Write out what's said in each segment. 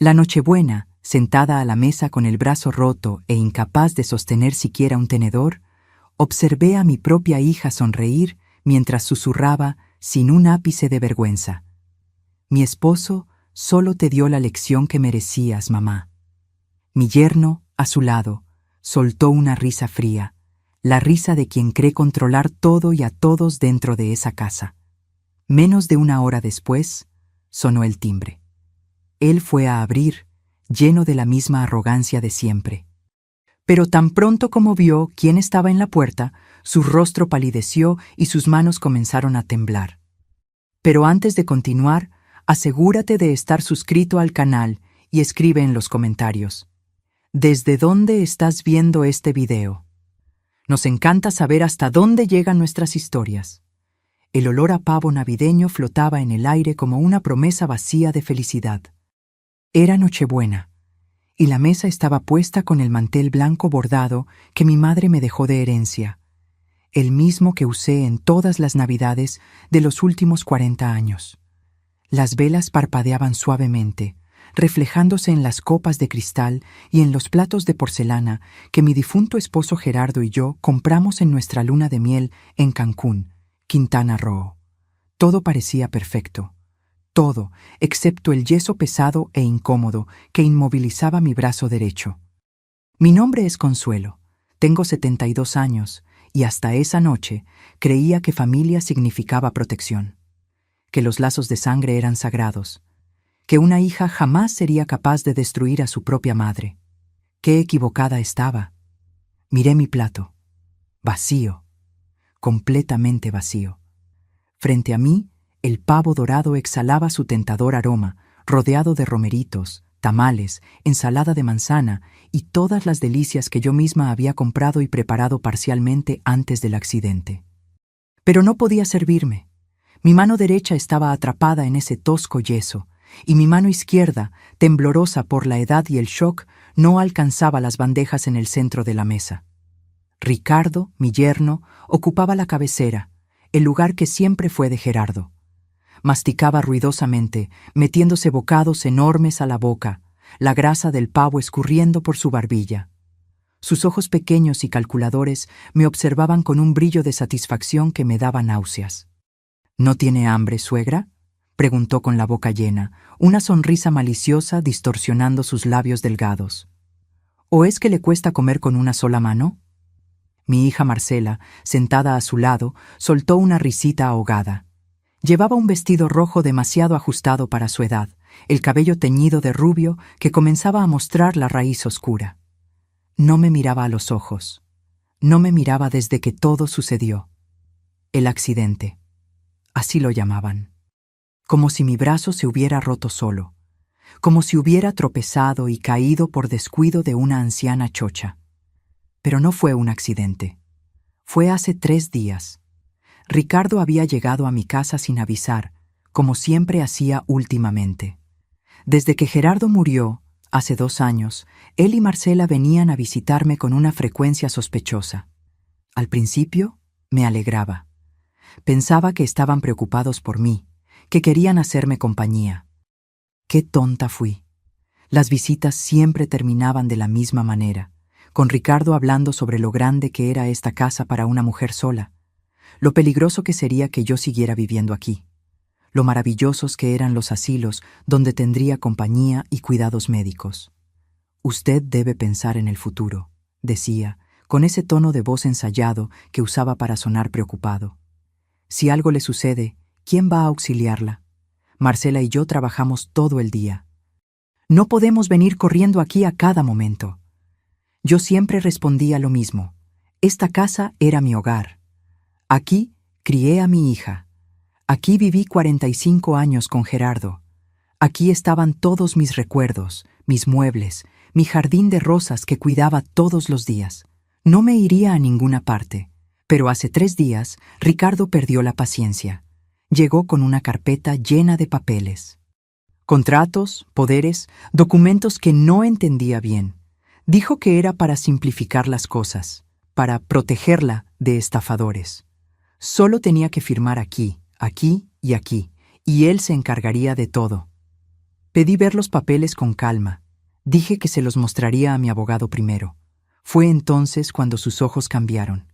La Nochebuena, sentada a la mesa con el brazo roto e incapaz de sostener siquiera un tenedor, observé a mi propia hija sonreír mientras susurraba sin un ápice de vergüenza: «Mi esposo solo te dio la lección que merecías, mamá». Mi yerno, a su lado, soltó una risa fría, la risa de quien cree controlar todo y a todos dentro de esa casa. Menos de una hora después, sonó el timbre. Él fue a abrir, lleno de la misma arrogancia de siempre. Pero tan pronto como vio quién estaba en la puerta, su rostro palideció y sus manos comenzaron a temblar. Pero antes de continuar, asegúrate de estar suscrito al canal y escribe en los comentarios: ¿desde dónde estás viendo este video? Nos encanta saber hasta dónde llegan nuestras historias. El olor a pavo navideño flotaba en el aire como una promesa vacía de felicidad. Era Nochebuena, y la mesa estaba puesta con el mantel blanco bordado que mi madre me dejó de herencia, el mismo que usé en todas las Navidades de los últimos 40 años. Las velas parpadeaban suavemente, reflejándose en las copas de cristal y en los platos de porcelana que mi difunto esposo Gerardo y yo compramos en nuestra luna de miel en Cancún, Quintana Roo. Todo parecía perfecto. Todo, excepto el yeso pesado e incómodo que inmovilizaba mi brazo derecho. Mi nombre es Consuelo, tengo 72 años y hasta esa noche creía que familia significaba protección, que los lazos de sangre eran sagrados, que una hija jamás sería capaz de destruir a su propia madre. Qué equivocada estaba. Miré mi plato. Vacío. Completamente vacío. Frente a mí, el pavo dorado exhalaba su tentador aroma, rodeado de romeritos, tamales, ensalada de manzana y todas las delicias que yo misma había comprado y preparado parcialmente antes del accidente. Pero no podía servirme. Mi mano derecha estaba atrapada en ese tosco yeso, y mi mano izquierda, temblorosa por la edad y el shock, no alcanzaba las bandejas en el centro de la mesa. Ricardo, mi yerno, ocupaba la cabecera, el lugar que siempre fue de Gerardo. Masticaba ruidosamente, metiéndose bocados enormes a la boca, la grasa del pavo escurriendo por su barbilla. Sus ojos pequeños y calculadores me observaban con un brillo de satisfacción que me daba náuseas. «¿No tiene hambre, suegra?», preguntó con la boca llena, una sonrisa maliciosa distorsionando sus labios delgados. «¿O es que le cuesta comer con una sola mano?». Mi hija Marcela, sentada a su lado, soltó una risita ahogada. Llevaba un vestido rojo demasiado ajustado para su edad, el cabello teñido de rubio que comenzaba a mostrar la raíz oscura. No me miraba a los ojos. No me miraba desde que todo sucedió. El accidente. Así lo llamaban. Como si mi brazo se hubiera roto solo. Como si hubiera tropezado y caído por descuido de una anciana chocha. Pero no fue un accidente. Fue hace 3 días. Ricardo había llegado a mi casa sin avisar, como siempre hacía últimamente. Desde que Gerardo murió, hace 2 años, él y Marcela venían a visitarme con una frecuencia sospechosa. Al principio, me alegraba. Pensaba que estaban preocupados por mí, que querían hacerme compañía. Qué tonta fui. Las visitas siempre terminaban de la misma manera, con Ricardo hablando sobre lo grande que era esta casa para una mujer sola, lo peligroso que sería que yo siguiera viviendo aquí, lo maravillosos que eran los asilos donde tendría compañía y cuidados médicos. «Usted debe pensar en el futuro», decía, con ese tono de voz ensayado que usaba para sonar preocupado. «Si algo le sucede, ¿quién va a auxiliarla? Marcela y yo trabajamos todo el día. No podemos venir corriendo aquí a cada momento». Yo siempre respondía lo mismo. Esta casa era mi hogar. Aquí crié a mi hija. Aquí viví 45 años con Gerardo. Aquí estaban todos mis recuerdos, mis muebles, mi jardín de rosas que cuidaba todos los días. No me iría a ninguna parte. Pero hace 3 días, Ricardo perdió la paciencia. Llegó con una carpeta llena de papeles. Contratos, poderes, documentos que no entendía bien. Dijo que era para simplificar las cosas, para protegerla de estafadores. Solo tenía que firmar aquí, aquí y aquí, y él se encargaría de todo. Pedí ver los papeles con calma. Dije que se los mostraría a mi abogado primero. Fue entonces cuando sus ojos cambiaron.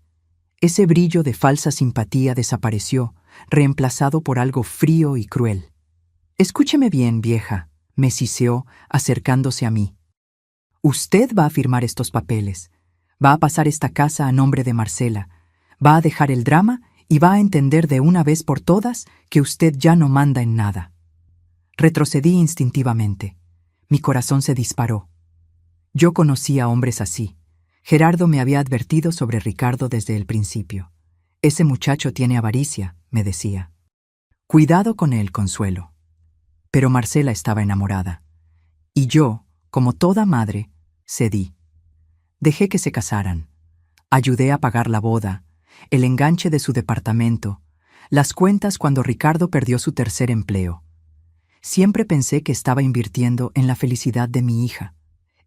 Ese brillo de falsa simpatía desapareció, reemplazado por algo frío y cruel. «Escúcheme bien, vieja», me siseó, acercándose a mí. «Usted va a firmar estos papeles. Va a pasar esta casa a nombre de Marcela. Va a dejar el drama y va a entender de una vez por todas que usted ya no manda en nada». Retrocedí instintivamente. Mi corazón se disparó. Yo conocía a hombres así. Gerardo me había advertido sobre Ricardo desde el principio. «Ese muchacho tiene avaricia», me decía. «Cuidado con él, Consuelo». Pero Marcela estaba enamorada. Y yo, como toda madre, cedí. Dejé que se casaran. Ayudé a pagar la boda, el enganche de su departamento, las cuentas cuando Ricardo perdió su tercer empleo. Siempre pensé que estaba invirtiendo en la felicidad de mi hija.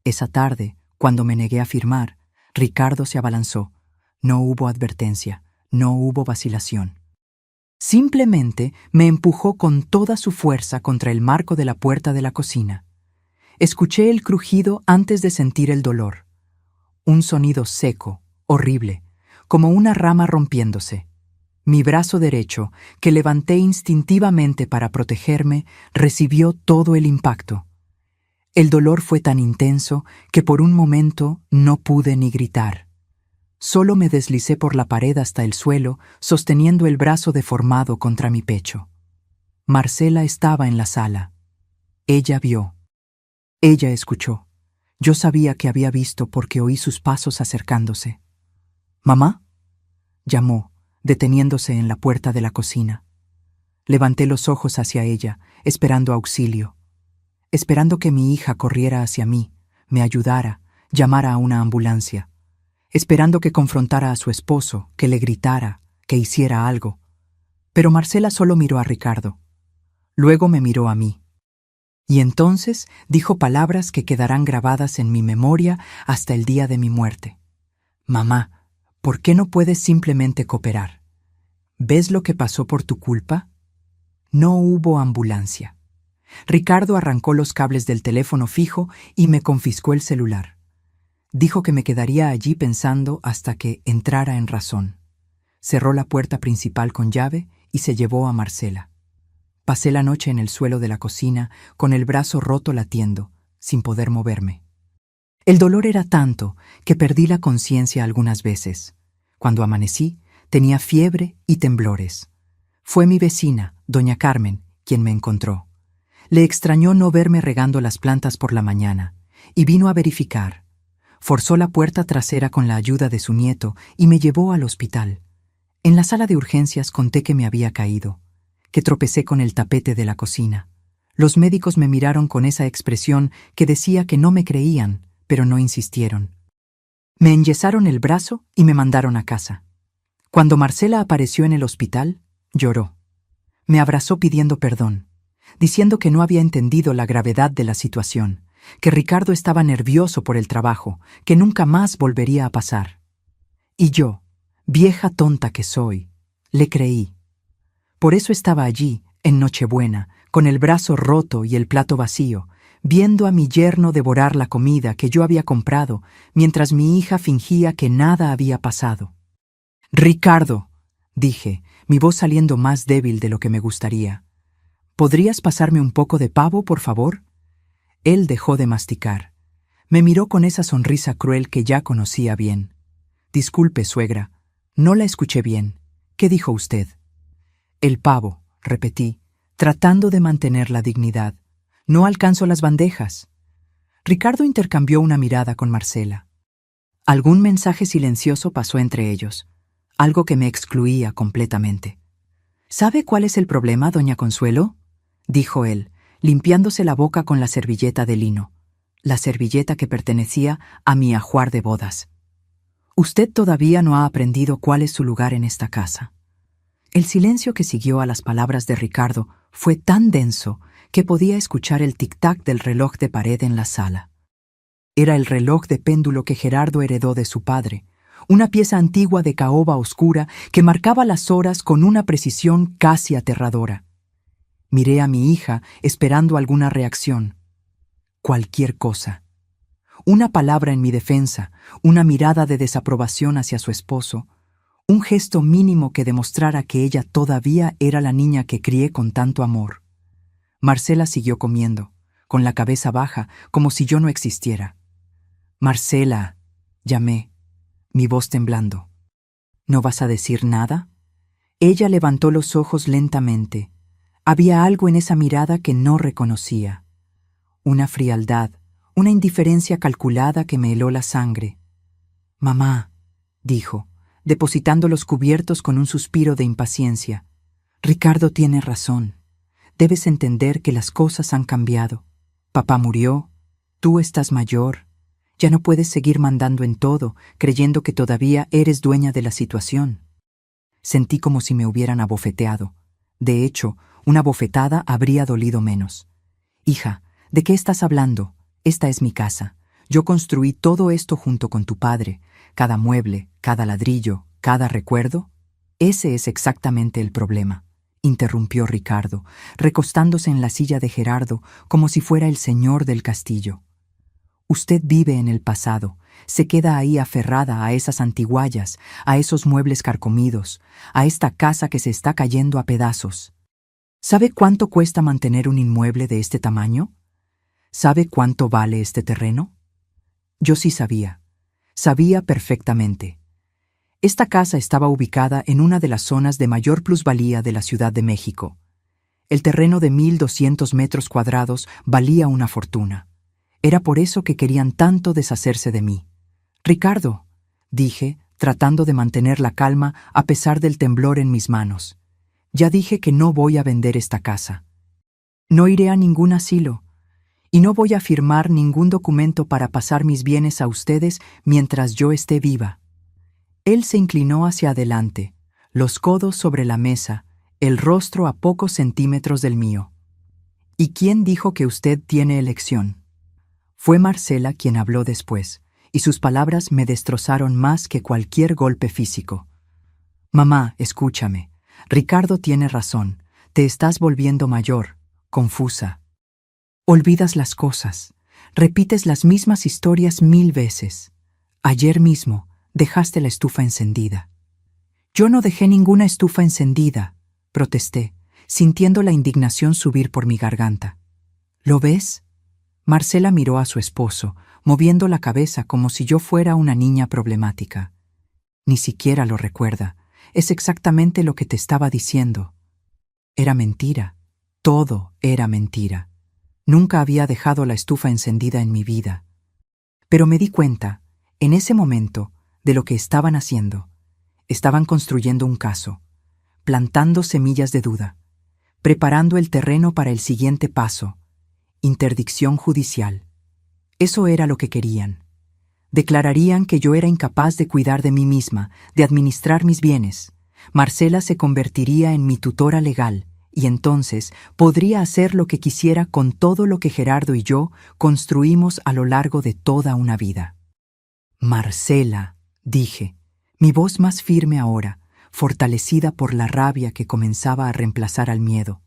Esa tarde, cuando me negué a firmar, Ricardo se abalanzó. No hubo advertencia, no hubo vacilación. Simplemente me empujó con toda su fuerza contra el marco de la puerta de la cocina. Escuché el crujido antes de sentir el dolor. Un sonido seco, horrible, como una rama rompiéndose. Mi brazo derecho, que levanté instintivamente para protegerme, recibió todo el impacto. El dolor fue tan intenso que por un momento no pude ni gritar. Solo me deslicé por la pared hasta el suelo, sosteniendo el brazo deformado contra mi pecho. Marcela estaba en la sala. Ella vio. Ella escuchó. Yo sabía que había visto porque oí sus pasos acercándose. «¿Mamá?», llamó, deteniéndose en la puerta de la cocina. Levanté los ojos hacia ella, esperando auxilio. Esperando que mi hija corriera hacia mí, me ayudara, llamara a una ambulancia. Esperando que confrontara a su esposo, que le gritara, que hiciera algo. Pero Marcela solo miró a Ricardo. Luego me miró a mí. Y entonces dijo palabras que quedarán grabadas en mi memoria hasta el día de mi muerte. «Mamá, ¿por qué no puedes simplemente cooperar? ¿Ves lo que pasó por tu culpa?» No hubo ambulancia. Ricardo arrancó los cables del teléfono fijo y me confiscó el celular. Dijo que me quedaría allí pensando hasta que entrara en razón. Cerró la puerta principal con llave y se llevó a Marcela. Pasé la noche en el suelo de la cocina, con el brazo roto latiendo, sin poder moverme. El dolor era tanto que perdí la conciencia algunas veces. Cuando amanecí, tenía fiebre y temblores. Fue mi vecina, doña Carmen, quien me encontró. Le extrañó no verme regando las plantas por la mañana, y vino a verificar. Forzó la puerta trasera con la ayuda de su nieto y me llevó al hospital. En la sala de urgencias conté que me había caído, que tropecé con el tapete de la cocina. Los médicos me miraron con esa expresión que decía que no me creían, pero no insistieron. Me enyesaron el brazo y me mandaron a casa. Cuando Marcela apareció en el hospital, lloró. Me abrazó pidiendo perdón, diciendo que no había entendido la gravedad de la situación, que Ricardo estaba nervioso por el trabajo, que nunca más volvería a pasar. Y yo, vieja tonta que soy, le creí. Por eso estaba allí, en Nochebuena, con el brazo roto y el plato vacío, viendo a mi yerno devorar la comida que yo había comprado, mientras mi hija fingía que nada había pasado. «Ricardo», dije, mi voz saliendo más débil de lo que me gustaría, «¿podrías pasarme un poco de pavo, por favor?» Él dejó de masticar. Me miró con esa sonrisa cruel que ya conocía bien. «Disculpe, suegra, no la escuché bien. ¿Qué dijo usted?» «El pavo», repetí, tratando de mantener la dignidad. «No alcanzo las bandejas». Ricardo intercambió una mirada con Marcela. Algún mensaje silencioso pasó entre ellos, algo que me excluía completamente. «¿Sabe cuál es el problema, doña Consuelo?», dijo él, limpiándose la boca con la servilleta de lino, la servilleta que pertenecía a mi ajuar de bodas. «Usted todavía no ha aprendido cuál es su lugar en esta casa». El silencio que siguió a las palabras de Ricardo fue tan denso que podía escuchar el tic-tac del reloj de pared en la sala. Era el reloj de péndulo que Gerardo heredó de su padre, una pieza antigua de caoba oscura que marcaba las horas con una precisión casi aterradora. Miré a mi hija esperando alguna reacción. Cualquier cosa. Una palabra en mi defensa, una mirada de desaprobación hacia su esposo, un gesto mínimo que demostrara que ella todavía era la niña que crié con tanto amor. Marcela siguió comiendo, con la cabeza baja, como si yo no existiera. «Marcela», llamé, mi voz temblando. «¿No vas a decir nada?» Ella levantó los ojos lentamente. Había algo en esa mirada que no reconocía. Una frialdad, una indiferencia calculada que me heló la sangre. «Mamá», dijo, depositando los cubiertos con un suspiro de impaciencia. «Ricardo tiene razón. Debes entender que las cosas han cambiado. Papá murió, tú estás mayor. Ya no puedes seguir mandando en todo, creyendo que todavía eres dueña de la situación». Sentí como si me hubieran abofeteado. De hecho, una bofetada habría dolido menos. «Hija, ¿de qué estás hablando? Esta es mi casa. Yo construí todo esto junto con tu padre. Cada mueble, cada ladrillo, cada recuerdo». «Ese es exactamente el problema», interrumpió Ricardo, recostándose en la silla de Gerardo como si fuera el señor del castillo. «Usted vive en el pasado, se queda ahí aferrada a esas antiguallas, a esos muebles carcomidos, a esta casa que se está cayendo a pedazos. ¿Sabe cuánto cuesta mantener un inmueble de este tamaño? ¿Sabe cuánto vale este terreno?» Yo sí sabía. Sabía perfectamente. Esta casa estaba ubicada en una de las zonas de mayor plusvalía de la Ciudad de México. El terreno de 1,200 metros cuadrados valía una fortuna. Era por eso que querían tanto deshacerse de mí. «Ricardo», dije, tratando de mantener la calma a pesar del temblor en mis manos. «Ya dije que no voy a vender esta casa. No iré a ningún asilo. Y no voy a firmar ningún documento para pasar mis bienes a ustedes mientras yo esté viva». Él se inclinó hacia adelante, los codos sobre la mesa, el rostro a pocos centímetros del mío. «¿Y quién dijo que usted tiene elección?» Fue Marcela quien habló después, y sus palabras me destrozaron más que cualquier golpe físico. «Mamá, escúchame. Ricardo tiene razón. Te estás volviendo mayor, confusa. Olvidas las cosas. Repites las mismas historias 1000 veces. Ayer mismo dejaste la estufa encendida». «Yo no dejé ninguna estufa encendida», protesté, sintiendo la indignación subir por mi garganta. «¿Lo ves?». Marcela miró a su esposo, moviendo la cabeza como si yo fuera una niña problemática. «Ni siquiera lo recuerda. Es exactamente lo que te estaba diciendo». Era mentira. Todo era mentira. Nunca había dejado la estufa encendida en mi vida. Pero me di cuenta, en ese momento, de lo que estaban haciendo. Estaban construyendo un caso, plantando semillas de duda, preparando el terreno para el siguiente paso: interdicción judicial. Eso era lo que querían. Declararían que yo era incapaz de cuidar de mí misma, de administrar mis bienes. Marcela se convertiría en mi tutora legal, y entonces podría hacer lo que quisiera con todo lo que Gerardo y yo construimos a lo largo de toda una vida. «Marcela», dije, mi voz más firme ahora, fortalecida por la rabia que comenzaba a reemplazar al miedo.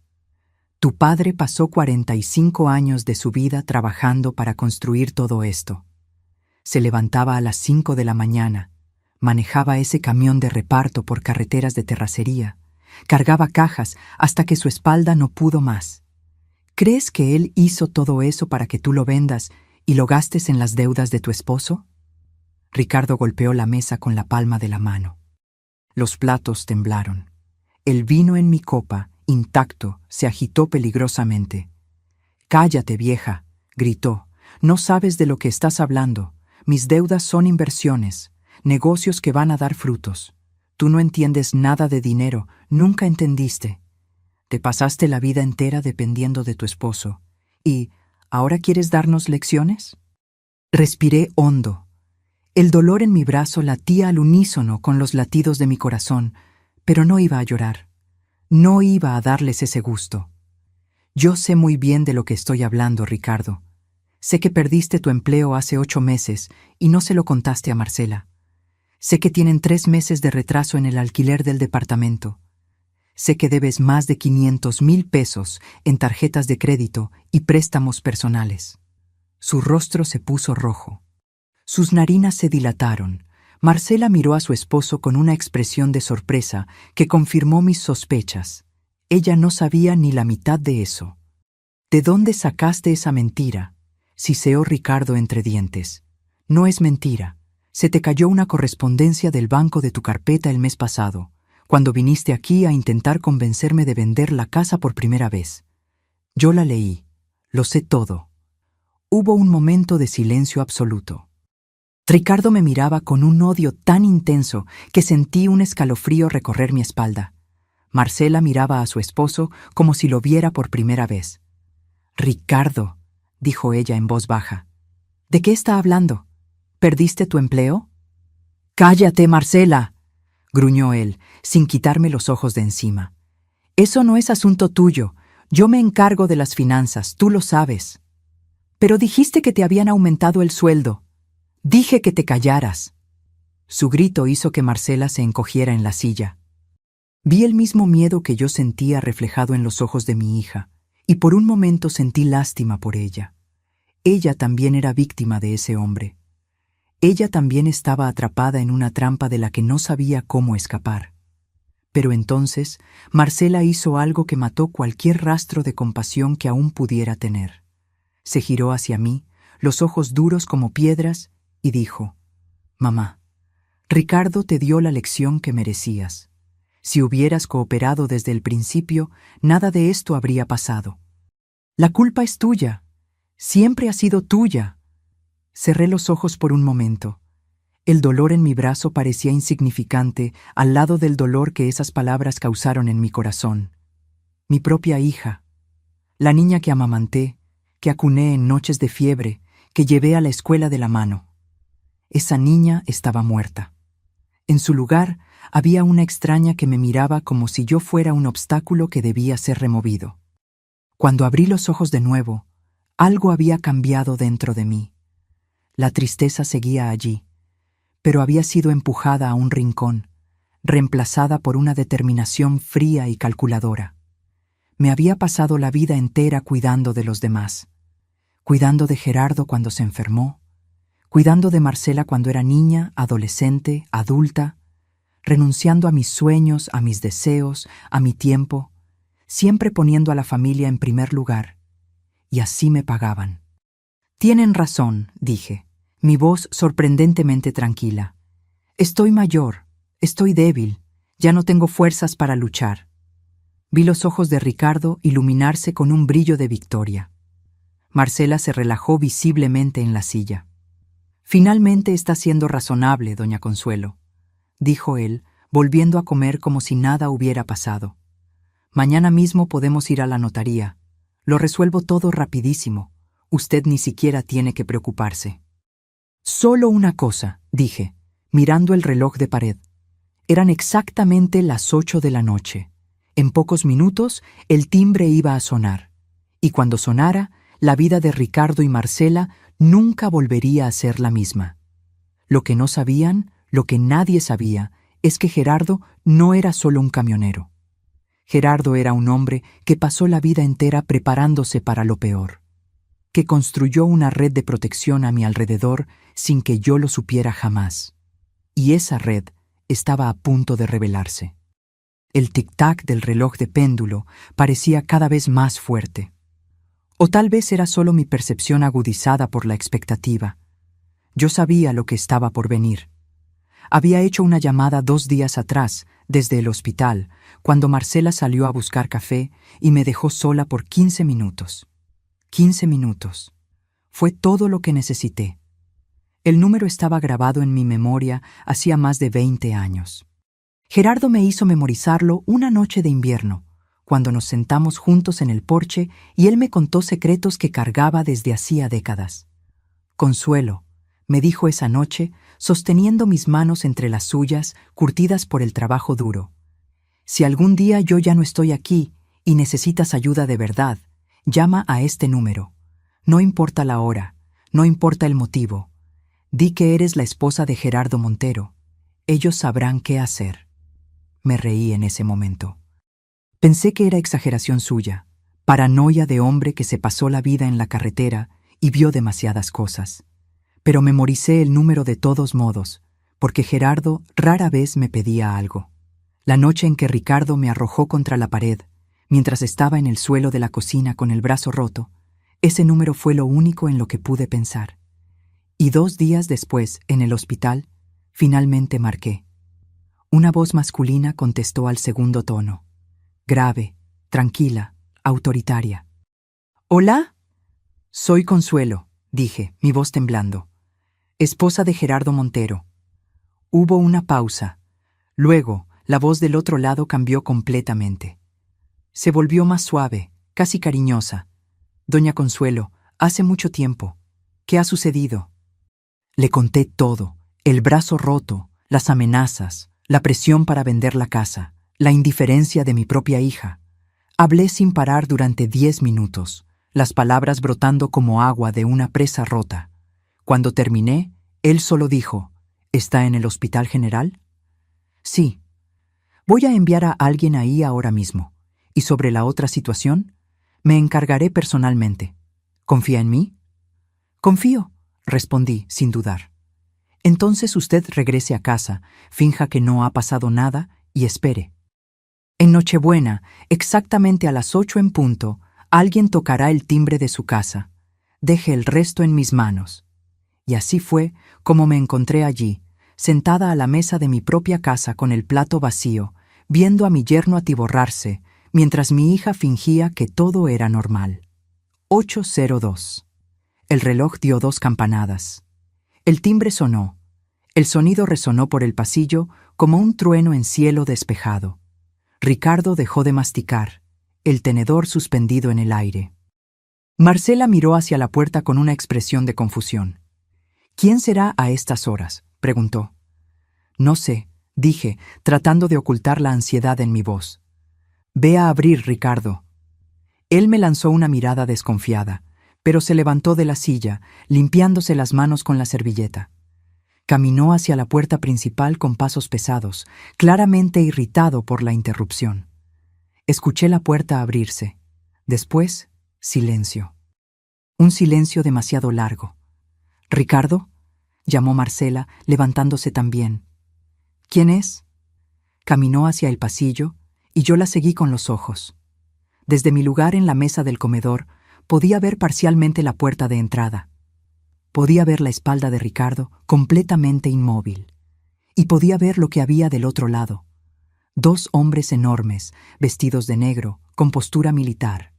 «Tu padre pasó 45 años de su vida trabajando para construir todo esto. Se levantaba a las 5 de la mañana, manejaba ese camión de reparto por carreteras de terracería, cargaba cajas hasta que su espalda no pudo más. ¿Crees que él hizo todo eso para que tú lo vendas y lo gastes en las deudas de tu esposo?» Ricardo golpeó la mesa con la palma de la mano. Los platos temblaron. El vino en mi copa, intacto, se agitó peligrosamente. «Cállate, vieja», gritó. «No sabes de lo que estás hablando. Mis deudas son inversiones, negocios que van a dar frutos. Tú no entiendes nada de dinero, nunca entendiste. Te pasaste la vida entera dependiendo de tu esposo. ¿Y ahora quieres darnos lecciones?» Respiré hondo. El dolor en mi brazo latía al unísono con los latidos de mi corazón, pero no iba a llorar. No iba a darles ese gusto. «Yo sé muy bien de lo que estoy hablando, Ricardo. Sé que perdiste tu empleo hace 8 meses y no se lo contaste a Marcela. Sé que tienen 3 meses de retraso en el alquiler del departamento. Sé que debes más de 500,000 pesos en tarjetas de crédito y préstamos personales. Su rostro se puso rojo. Sus narinas se dilataron. Marcela miró a su esposo con una expresión de sorpresa que confirmó mis sospechas. Ella no sabía ni la mitad de eso. ¿De dónde sacaste esa mentira?, siseó Ricardo entre dientes. No es mentira. Se te cayó una correspondencia del banco de tu carpeta el mes pasado, cuando viniste aquí a intentar convencerme de vender la casa por primera vez. Yo la leí. Lo sé todo. Hubo un momento de silencio absoluto. Ricardo me miraba con un odio tan intenso que sentí un escalofrío recorrer mi espalda. Marcela miraba a su esposo como si lo viera por primera vez. «Ricardo», dijo ella en voz baja, «¿de qué está hablando? ¿Perdiste tu empleo?» «Cállate, Marcela», gruñó él, sin quitarme los ojos de encima. «Eso no es asunto tuyo. Yo me encargo de las finanzas, tú lo sabes». «Pero dijiste que te habían aumentado el sueldo». «Dije que te callaras». Su grito hizo que Marcela se encogiera en la silla. Vi el mismo miedo que yo sentía reflejado en los ojos de mi hija, y por un momento sentí lástima por ella. Ella también era víctima de ese hombre. Ella también estaba atrapada en una trampa de la que no sabía cómo escapar. Pero entonces, Marcela hizo algo que mató cualquier rastro de compasión que aún pudiera tener. Se giró hacia mí, los ojos duros como piedras, y dijo: «Mamá, Ricardo te dio la lección que merecías. Si hubieras cooperado desde el principio, nada de esto habría pasado. La culpa es tuya. Siempre ha sido tuya». Cerré los ojos por un momento. El dolor en mi brazo parecía insignificante al lado del dolor que esas palabras causaron en mi corazón. Mi propia hija, la niña que amamanté, que acuné en noches de fiebre, que llevé a la escuela de la mano. Esa niña estaba muerta. En su lugar había una extraña que me miraba como si yo fuera un obstáculo que debía ser removido. Cuando abrí los ojos de nuevo, algo había cambiado dentro de mí. La tristeza seguía allí, pero había sido empujada a un rincón, reemplazada por una determinación fría y calculadora. Me había pasado la vida entera cuidando de los demás, cuidando de Gerardo cuando se enfermó, cuidando de Marcela cuando era niña, adolescente, adulta, renunciando a mis sueños, a mis deseos, a mi tiempo, siempre poniendo a la familia en primer lugar. Y así me pagaban. «Tienen razón», dije, mi voz sorprendentemente tranquila. «Estoy mayor, estoy débil, ya no tengo fuerzas para luchar». Vi los ojos de Ricardo iluminarse con un brillo de victoria. Marcela se relajó visiblemente en la silla. «Finalmente está siendo razonable, doña Consuelo», dijo él, volviendo a comer como si nada hubiera pasado. «Mañana mismo podemos ir a la notaría. Lo resuelvo todo rapidísimo. Usted ni siquiera tiene que preocuparse». «Solo una cosa», dije, mirando el reloj de pared. Eran exactamente las 8 de la noche. En pocos minutos el timbre iba a sonar. Y cuando sonara, la vida de Ricardo y Marcela nunca volvería a ser la misma. Lo que no sabían, lo que nadie sabía, es que Gerardo no era solo un camionero. Gerardo era un hombre que pasó la vida entera preparándose para lo peor, que construyó una red de protección a mi alrededor sin que yo lo supiera jamás. Y esa red estaba a punto de revelarse. El tic-tac del reloj de péndulo parecía cada vez más fuerte. O tal vez era solo mi percepción agudizada por la expectativa. Yo sabía lo que estaba por venir. Había hecho una llamada 2 días atrás, desde el hospital, cuando Marcela salió a buscar café y me dejó sola por 15 minutos. 15 minutos. Fue todo lo que necesité. El número estaba grabado en mi memoria hacía más de 20 años. Gerardo me hizo memorizarlo una noche de invierno, cuando nos sentamos juntos en el porche y él me contó secretos que cargaba desde hacía décadas. «Consuelo», me dijo esa noche, sosteniendo mis manos entre las suyas, curtidas por el trabajo duro. «Si algún día yo ya no estoy aquí y necesitas ayuda de verdad, llama a este número. No importa la hora, no importa el motivo. Di que eres la esposa de Gerardo Montero. Ellos sabrán qué hacer». Me reí en ese momento. Pensé que era exageración suya, paranoia de hombre que se pasó la vida en la carretera y vio demasiadas cosas. Pero memoricé el número de todos modos, porque Gerardo rara vez me pedía algo. La noche en que Ricardo me arrojó contra la pared, mientras estaba en el suelo de la cocina con el brazo roto, ese número fue lo único en lo que pude pensar. Y 2 días después, en el hospital, finalmente marqué. Una voz masculina contestó al segundo tono, grave, tranquila, autoritaria. «¿Hola?» «Soy Consuelo», dije, mi voz temblando. «Esposa de Gerardo Montero». Hubo una pausa. Luego, la voz del otro lado cambió completamente. Se volvió más suave, casi cariñosa. «Doña Consuelo, hace mucho tiempo. ¿Qué ha sucedido?» Le conté todo, el brazo roto, las amenazas, la presión para vender la casa, la indiferencia de mi propia hija. Hablé sin parar durante 10 minutos, las palabras brotando como agua de una presa rota. Cuando terminé, él solo dijo, «¿Está en el Hospital General?» «Sí. Voy a enviar a alguien ahí ahora mismo. Y sobre la otra situación, me encargaré personalmente. ¿Confía en mí?» «Confío», respondí sin dudar. «Entonces usted regrese a casa, finja que no ha pasado nada y espere. En Nochebuena, exactamente a las 8 en punto, alguien tocará el timbre de su casa. Deje el resto en mis manos». Y así fue como me encontré allí, sentada a la mesa de mi propia casa con el plato vacío, viendo a mi yerno atiborrarse, mientras mi hija fingía que todo era normal. 8:02. El reloj dio 2 campanadas. El timbre sonó. El sonido resonó por el pasillo como un trueno en cielo despejado. Ricardo dejó de masticar, el tenedor suspendido en el aire. Marcela miró hacia la puerta con una expresión de confusión. «¿Quién será a estas horas?», preguntó. «No sé», dije, tratando de ocultar la ansiedad en mi voz. «Ve a abrir, Ricardo». Él me lanzó una mirada desconfiada, pero se levantó de la silla, limpiándose las manos con la servilleta. Caminó hacia la puerta principal con pasos pesados, claramente irritado por la interrupción. Escuché la puerta abrirse. Después, silencio. Un silencio demasiado largo. «¿Ricardo?», llamó Marcela, levantándose también. «¿Quién es?». Caminó hacia el pasillo y yo la seguí con los ojos. Desde mi lugar en la mesa del comedor, podía ver parcialmente la puerta de entrada. Podía ver la espalda de Ricardo completamente inmóvil. Y podía ver lo que había del otro lado. 2 hombres enormes, vestidos de negro, con postura militar.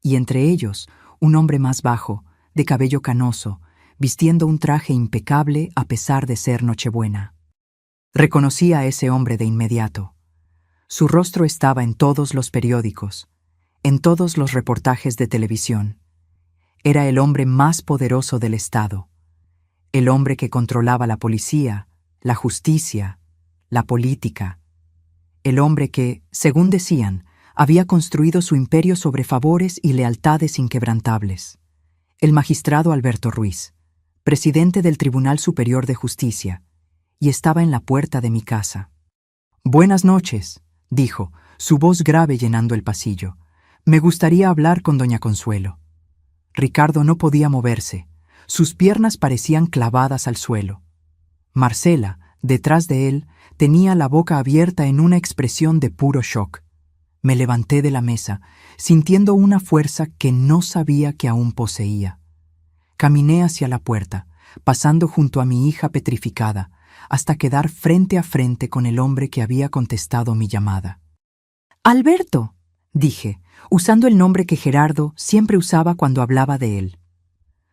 Y entre ellos, un hombre más bajo, de cabello canoso, vistiendo un traje impecable a pesar de ser Nochebuena. Reconocí a ese hombre de inmediato. Su rostro estaba en todos los periódicos, en todos los reportajes de televisión. Era el hombre más poderoso del Estado, el hombre que controlaba la policía, la justicia, la política, el hombre que, según decían, había construido su imperio sobre favores y lealtades inquebrantables. El magistrado Alberto Ruiz, presidente del Tribunal Superior de Justicia, y estaba en la puerta de mi casa. «Buenas noches», dijo, su voz grave llenando el pasillo. «Me gustaría hablar con doña Consuelo». Ricardo no podía moverse. Sus piernas parecían clavadas al suelo. Marcela, detrás de él, tenía la boca abierta en una expresión de puro shock. Me levanté de la mesa, sintiendo una fuerza que no sabía que aún poseía. Caminé hacia la puerta, pasando junto a mi hija petrificada, hasta quedar frente a frente con el hombre que había contestado mi llamada. «Alberto», dije, usando el nombre que Gerardo siempre usaba cuando hablaba de él.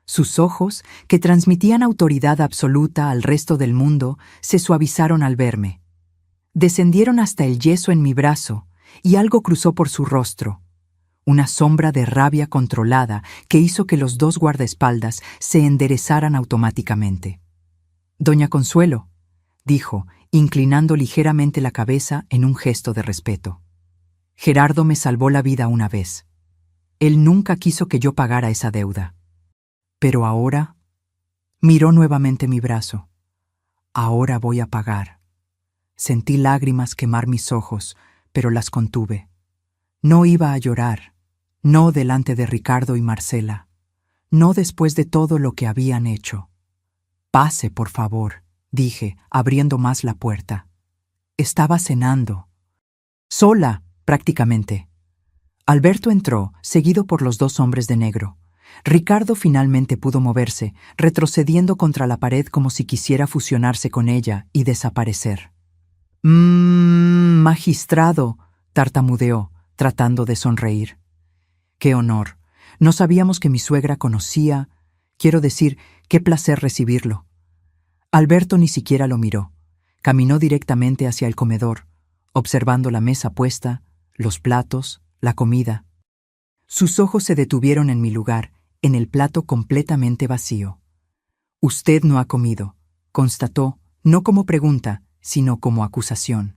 Sus ojos, que transmitían autoridad absoluta al resto del mundo, se suavizaron al verme. Descendieron hasta el yeso en mi brazo, y algo cruzó por su rostro. Una sombra de rabia controlada que hizo que los 2 guardaespaldas se enderezaran automáticamente. «Doña Consuelo», dijo, inclinando ligeramente la cabeza en un gesto de respeto. «Gerardo me salvó la vida una vez. Él nunca quiso que yo pagara esa deuda. Pero ahora...». Miró nuevamente mi brazo. «Ahora voy a pagar». Sentí lágrimas quemar mis ojos, pero las contuve. No iba a llorar, no delante de Ricardo y Marcela, no después de todo lo que habían hecho. «Pase, por favor», dije, abriendo más la puerta. Estaba cenando. Sola, prácticamente. Alberto entró, seguido por los dos hombres de negro. Ricardo finalmente pudo moverse, retrocediendo contra la pared como si quisiera fusionarse con ella y desaparecer. Magistrado», tartamudeó, tratando de sonreír. «Qué honor. No sabíamos que mi suegra conocía. Quiero decir, qué placer recibirlo». Alberto ni siquiera lo miró. Caminó directamente hacia el comedor, observando la mesa puesta, los platos, la comida. Sus ojos se detuvieron en mi lugar, en el plato completamente vacío. «Usted no ha comido», constató, no como pregunta, sino como acusación.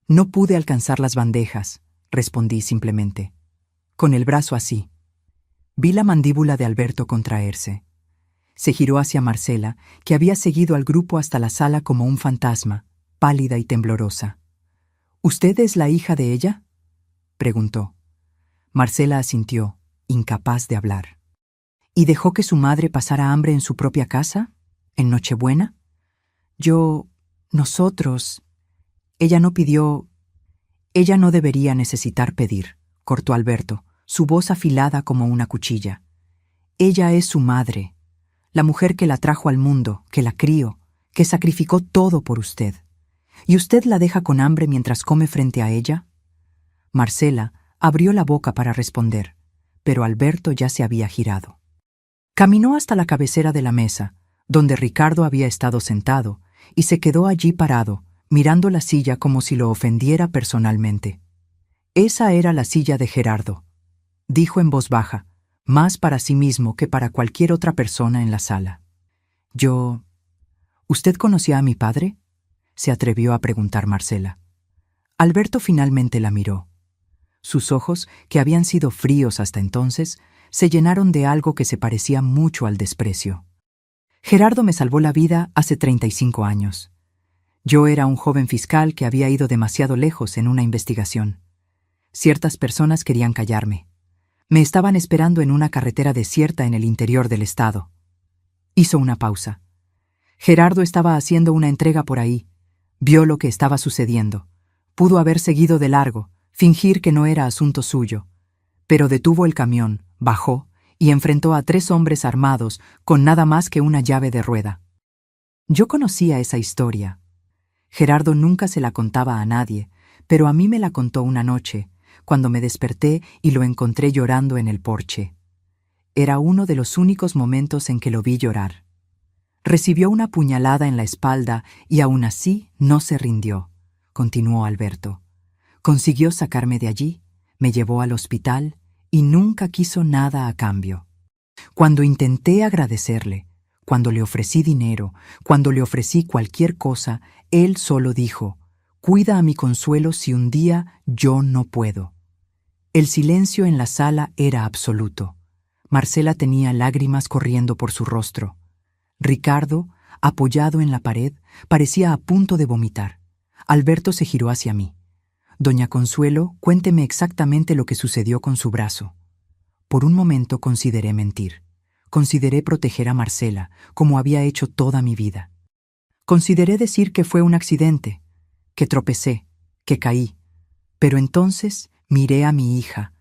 «No pude alcanzar las bandejas», respondí simplemente. Con el brazo así. Vi la mandíbula de Alberto contraerse. Se giró hacia Marcela, que había seguido al grupo hasta la sala como un fantasma, pálida y temblorosa. «¿Usted es la hija de ella?», preguntó. Marcela asintió, incapaz de hablar. «¿Y dejó que su madre pasara hambre en su propia casa? ¿En Nochebuena?» Nosotros... Ella no pidió... Ella no debería necesitar pedir», cortó Alberto, su voz afilada como una cuchilla. «Ella es su madre, la mujer que la trajo al mundo, que la crió, que sacrificó todo por usted. ¿Y usted la deja con hambre mientras come frente a ella?» Marcela abrió la boca para responder, pero Alberto ya se había girado. Caminó hasta la cabecera de la mesa, donde Ricardo había estado sentado, y se quedó allí parado, mirando la silla como si lo ofendiera personalmente. «Esa era la silla de Gerardo», dijo en voz baja, más para sí mismo que para cualquier otra persona en la sala. «¿Usted conocía a mi padre?», se atrevió a preguntar Marcela. Alberto finalmente la miró. Sus ojos, que habían sido fríos hasta entonces, se llenaron de algo que se parecía mucho al desprecio. «Gerardo me salvó la vida hace 35 años. Yo era un joven fiscal que había ido demasiado lejos en una investigación. Ciertas personas querían callarme. Me estaban esperando en una carretera desierta en el interior del estado». Hizo una pausa. «Gerardo estaba haciendo una entrega por ahí. Vio lo que estaba sucediendo. Pudo haber seguido de largo, fingir que no era asunto suyo. Pero detuvo el camión, bajó y enfrentó a 3 hombres armados con nada más que una llave de rueda. Yo conocía esa historia. Gerardo nunca se la contaba a nadie, pero a mí me la contó una noche, cuando me desperté y lo encontré llorando en el porche. Era uno de los únicos momentos en que lo vi llorar. Recibió una puñalada en la espalda y aún así no se rindió», continuó Alberto. «Consiguió sacarme de allí, me llevó al hospital y nunca quiso nada a cambio. Cuando intenté agradecerle, cuando le ofrecí dinero, cuando le ofrecí cualquier cosa, él solo dijo: «Cuida a mi Consuelo si un día yo no puedo». El silencio en la sala era absoluto. Marcela tenía lágrimas corriendo por su rostro. Ricardo, apoyado en la pared, parecía a punto de vomitar. Alberto se giró hacia mí. «Doña Consuelo, cuénteme exactamente lo que sucedió con su brazo». Por un momento consideré mentir. Consideré proteger a Marcela, como había hecho toda mi vida. Consideré decir que fue un accidente, que tropecé, que caí. Pero entonces miré a mi hija,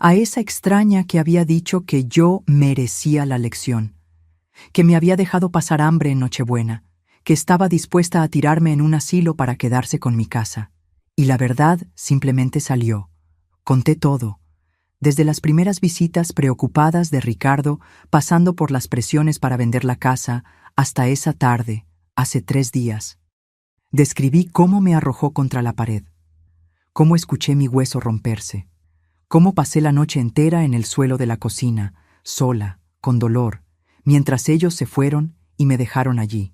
a esa extraña que había dicho que yo merecía la lección, que me había dejado pasar hambre en Nochebuena, que estaba dispuesta a tirarme en un asilo para quedarse con mi casa. Y la verdad simplemente salió. Conté todo, desde las primeras visitas preocupadas de Ricardo, pasando por las presiones para vender la casa, hasta esa tarde, hace 3 días. Describí cómo me arrojó contra la pared, cómo escuché mi hueso romperse, cómo pasé la noche entera en el suelo de la cocina, sola, con dolor, mientras ellos se fueron y me dejaron allí.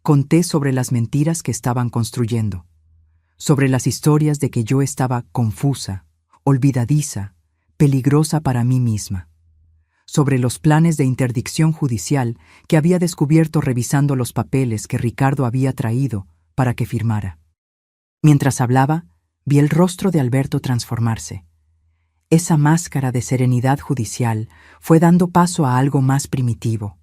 Conté sobre las mentiras que estaban construyendo, sobre las historias de que yo estaba confusa, olvidadiza, peligrosa para mí misma, sobre los planes de interdicción judicial que había descubierto revisando los papeles que Ricardo había traído para que firmara. Mientras hablaba, vi el rostro de Alberto transformarse. Esa máscara de serenidad judicial fue dando paso a algo más primitivo,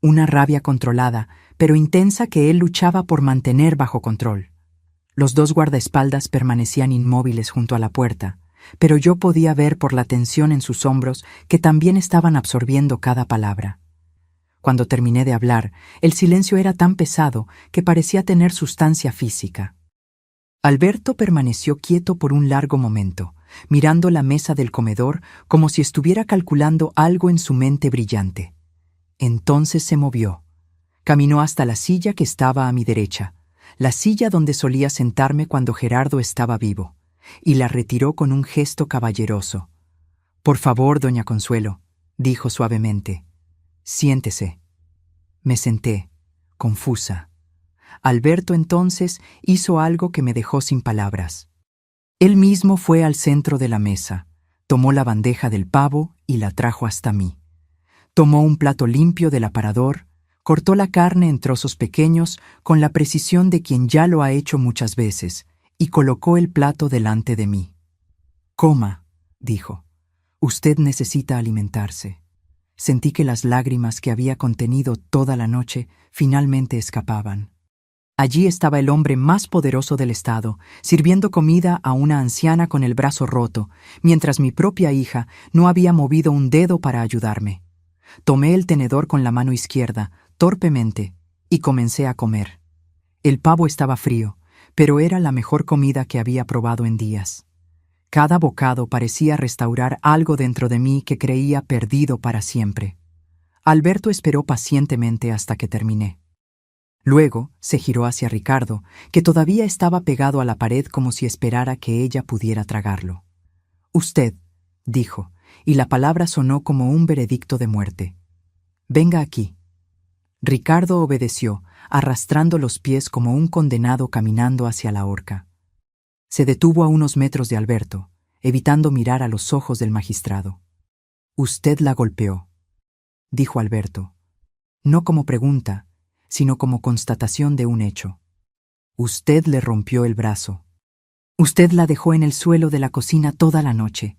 una rabia controlada, pero intensa que él luchaba por mantener bajo control. Los dos guardaespaldas permanecían inmóviles junto a la puerta, pero yo podía ver por la tensión en sus hombros que también estaban absorbiendo cada palabra. Cuando terminé de hablar, el silencio era tan pesado que parecía tener sustancia física. Alberto permaneció quieto por un largo momento, mirando la mesa del comedor como si estuviera calculando algo en su mente brillante. Entonces se movió. Caminó hasta la silla que estaba a mi derecha, la silla donde solía sentarme cuando Gerardo estaba vivo, y la retiró con un gesto caballeroso. «Por favor, doña Consuelo», dijo suavemente. «Siéntese». Me senté, confusa. Alberto entonces hizo algo que me dejó sin palabras. Él mismo fue al centro de la mesa, tomó la bandeja del pavo y la trajo hasta mí. Tomó un plato limpio del aparador, cortó la carne en trozos pequeños con la precisión de quien ya lo ha hecho muchas veces, y colocó el plato delante de mí. «Coma», dijo. «Usted necesita alimentarse». Sentí que las lágrimas que había contenido toda la noche finalmente escapaban. Allí estaba el hombre más poderoso del estado, sirviendo comida a una anciana con el brazo roto, mientras mi propia hija no había movido un dedo para ayudarme. Tomé el tenedor con la mano izquierda, torpemente, y comencé a comer. El pavo estaba frío, pero era la mejor comida que había probado en días. Cada bocado parecía restaurar algo dentro de mí que creía perdido para siempre. Alberto esperó pacientemente hasta que terminé. Luego se giró hacia Ricardo, que todavía estaba pegado a la pared como si esperara que ella pudiera tragarlo. «Usted», dijo, y la palabra sonó como un veredicto de muerte. «Venga aquí». Ricardo obedeció, arrastrando los pies como un condenado caminando hacia la horca. Se detuvo a unos metros de Alberto, evitando mirar a los ojos del magistrado. «Usted la golpeó», dijo Alberto, no como pregunta, sino como constatación de un hecho. «Usted le rompió el brazo. Usted la dejó en el suelo de la cocina toda la noche,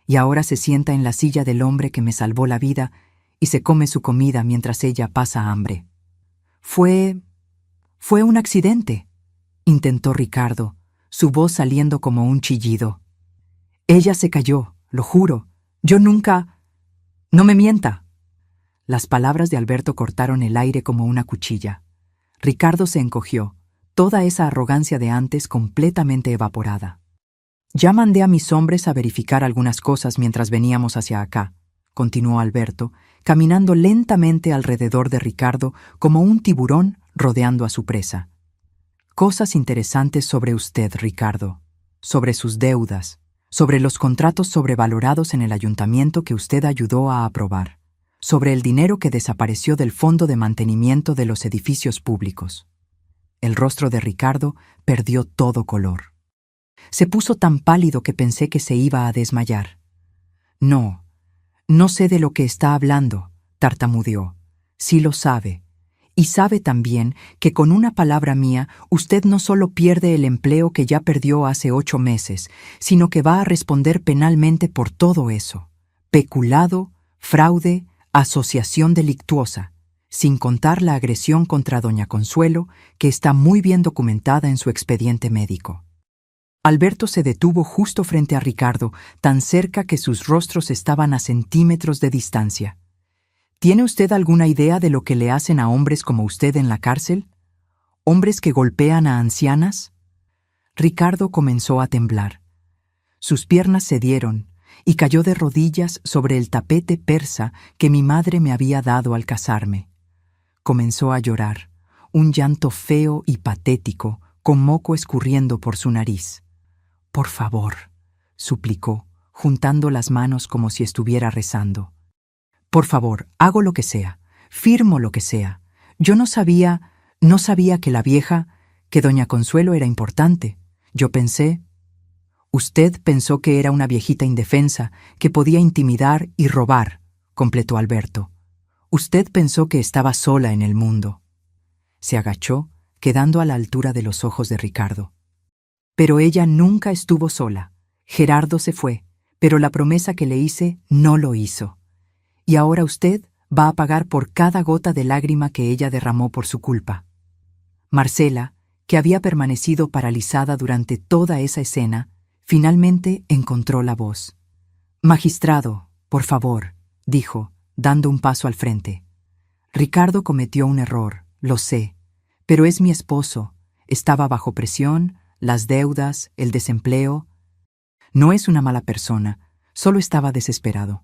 y ahora se sienta en la silla del hombre que me salvó la vida y se come su comida mientras ella pasa hambre». Fue un accidente», intentó Ricardo, su voz saliendo como un chillido. «Ella se cayó, lo juro. Yo nunca... No me mienta». Las palabras de Alberto cortaron el aire como una cuchilla. Ricardo se encogió, toda esa arrogancia de antes completamente evaporada. «Ya mandé a mis hombres a verificar algunas cosas mientras veníamos hacia acá», continuó Alberto, caminando lentamente alrededor de Ricardo como un tiburón rodeando a su presa. «Cosas interesantes sobre usted, Ricardo, sobre sus deudas, sobre los contratos sobrevalorados en el ayuntamiento que usted ayudó a aprobar, sobre el dinero que desapareció del fondo de mantenimiento de los edificios públicos». El rostro de Ricardo perdió todo color. Se puso tan pálido que pensé que se iba a desmayar. No sé de lo que está hablando», tartamudeó. «Sí lo sabe. Y sabe también que con una palabra mía usted no solo pierde el empleo que ya perdió hace 8 meses, sino que va a responder penalmente por todo eso. Peculado, fraude, asociación delictuosa, sin contar la agresión contra doña Consuelo, que está muy bien documentada en su expediente médico». Alberto se detuvo justo frente a Ricardo, tan cerca que sus rostros estaban a centímetros de distancia. «¿Tiene usted alguna idea de lo que le hacen a hombres como usted en la cárcel? ¿Hombres que golpean a ancianas?» Ricardo comenzó a temblar. Sus piernas cedieron y cayó de rodillas sobre el tapete persa que mi madre me había dado al casarme. Comenzó a llorar, un llanto feo y patético, con moco escurriendo por su nariz. «Por favor», suplicó, juntando las manos como si estuviera rezando. «Por favor, hago lo que sea, firmo lo que sea. Yo no sabía que la vieja, que doña Consuelo era importante. Yo pensé...». «Usted pensó que era una viejita indefensa, que podía intimidar y robar», completó Alberto. «Usted pensó que estaba sola en el mundo». Se agachó, quedando a la altura de los ojos de Ricardo. «Pero ella nunca estuvo sola. Gerardo se fue, pero la promesa que le hice no lo hizo. Y ahora usted va a pagar por cada gota de lágrima que ella derramó por su culpa. Marcela, que había permanecido paralizada durante toda esa escena, finalmente encontró la voz. «Magistrado, por favor», dijo, dando un paso al frente. «Ricardo cometió un error, lo sé, pero es mi esposo, estaba bajo presión, las deudas, el desempleo. No es una mala persona, solo estaba desesperado».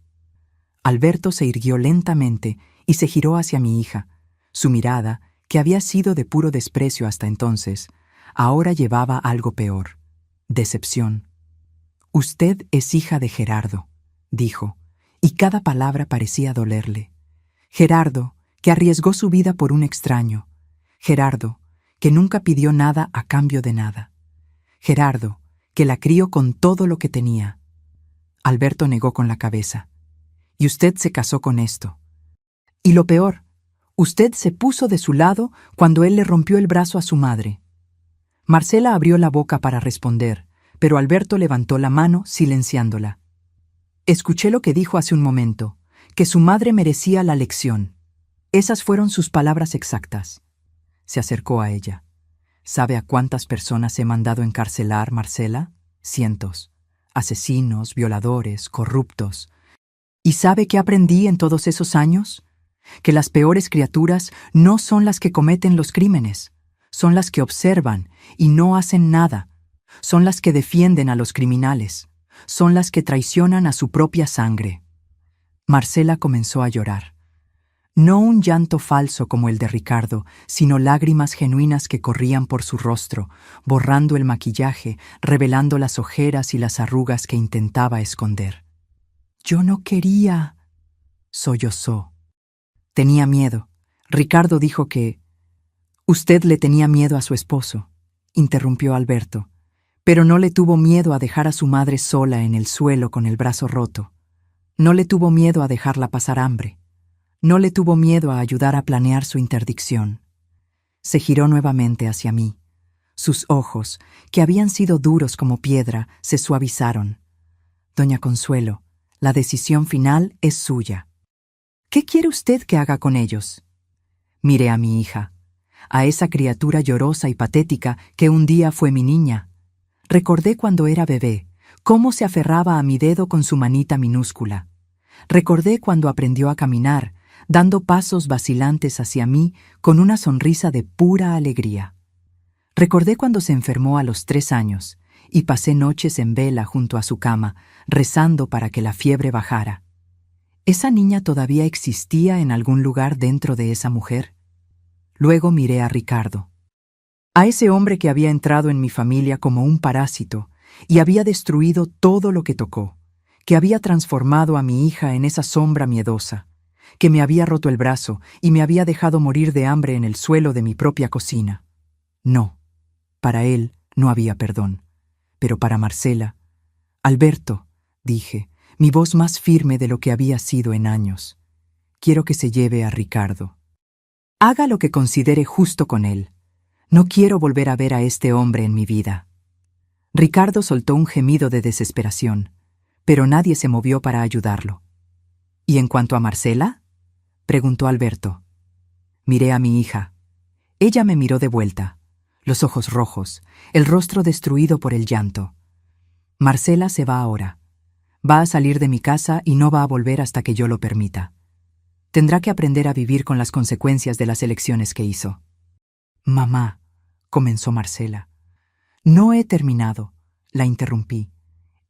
Alberto se irguió lentamente y se giró hacia mi hija. Su mirada, que había sido de puro desprecio hasta entonces, ahora llevaba algo peor: decepción. «Usted es hija de Gerardo», dijo, y cada palabra parecía dolerle. Gerardo, que arriesgó su vida por un extraño. Gerardo, que nunca pidió nada a cambio de nada. Gerardo, que la crió con todo lo que tenía. Alberto negó con la cabeza. «Y usted se casó con esto. Y lo peor, usted se puso de su lado cuando él le rompió el brazo a su madre». Marcela abrió la boca para responder, pero Alberto levantó la mano, silenciándola. «Escuché lo que dijo hace un momento, que su madre merecía la lección. Esas fueron sus palabras exactas». Se acercó a ella. «¿Sabe a cuántas personas he mandado encarcelar, Marcela? Cientos. Asesinos, violadores, corruptos. ¿Y sabe qué aprendí en todos esos años? Que las peores criaturas no son las que cometen los crímenes, son las que observan y no hacen nada, son las que defienden a los criminales, son las que traicionan a su propia sangre». Marcela comenzó a llorar. No un llanto falso como el de Ricardo, sino lágrimas genuinas que corrían por su rostro, borrando el maquillaje, revelando las ojeras y las arrugas que intentaba esconder. «Yo no quería», sollozó. «Tenía miedo». Ricardo dijo que... «Usted le tenía miedo a su esposo», interrumpió Alberto, «pero no le tuvo miedo a dejar a su madre sola en el suelo con el brazo roto. No le tuvo miedo a dejarla pasar hambre. No le tuvo miedo a ayudar a planear su interdicción». Se giró nuevamente hacia mí. Sus ojos, que habían sido duros como piedra, se suavizaron. «Doña Consuelo, la decisión final es suya. ¿Qué quiere usted que haga con ellos?» Miré a mi hija, a esa criatura llorosa y patética que un día fue mi niña. Recordé cuando era bebé, cómo se aferraba a mi dedo con su manita minúscula. Recordé cuando aprendió a caminar, dando pasos vacilantes hacia mí con una sonrisa de pura alegría. Recordé cuando se enfermó a los 3 años y pasé noches en vela junto a su cama, rezando para que la fiebre bajara. ¿Esa niña todavía existía en algún lugar dentro de esa mujer? Luego miré a Ricardo, a ese hombre que había entrado en mi familia como un parásito y había destruido todo lo que tocó, que había transformado a mi hija en esa sombra miedosa, que me había roto el brazo y me había dejado morir de hambre en el suelo de mi propia cocina. No, para él no había perdón, pero para Marcela... «Alberto», dije, mi voz más firme de lo que había sido en años, «quiero que se lleve a Ricardo. Haga lo que considere justo con él. No quiero volver a ver a este hombre en mi vida». Ricardo soltó un gemido de desesperación, pero nadie se movió para ayudarlo. «¿Y en cuanto a Marcela?», preguntó Alberto. Miré a mi hija. Ella me miró de vuelta, los ojos rojos, el rostro destruido por el llanto. «Marcela se va ahora. Va a salir de mi casa y no va a volver hasta que yo lo permita. Tendrá que aprender a vivir con las consecuencias de las elecciones que hizo». «Mamá», comenzó Marcela. «No he terminado», la interrumpí.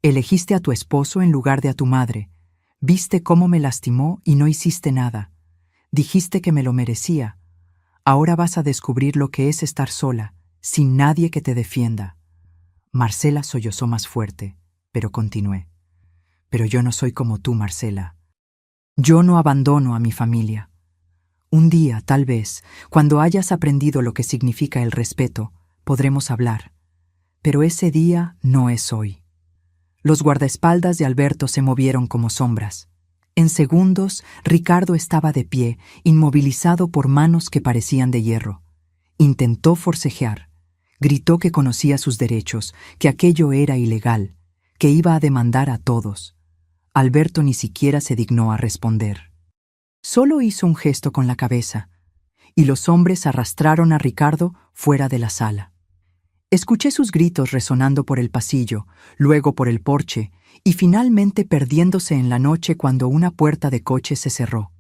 «Elegiste a tu esposo en lugar de a tu madre. Viste cómo me lastimó y no hiciste nada. Dijiste que me lo merecía. Ahora vas a descubrir lo que es estar sola, sin nadie que te defienda». Marcela sollozó más fuerte, pero continué. «Pero yo no soy como tú, Marcela. Yo no abandono a mi familia. Un día, tal vez, cuando hayas aprendido lo que significa el respeto, podremos hablar. Pero ese día no es hoy». Los guardaespaldas de Alberto se movieron como sombras. En segundos, Ricardo estaba de pie, inmovilizado por manos que parecían de hierro. Intentó forcejear. Gritó que conocía sus derechos, que aquello era ilegal, que iba a demandar a todos. Alberto ni siquiera se dignó a responder. Solo hizo un gesto con la cabeza, y los hombres arrastraron a Ricardo fuera de la sala. Escuché sus gritos resonando por el pasillo, luego por el porche, y finalmente perdiéndose en la noche cuando una puerta de coche se cerró.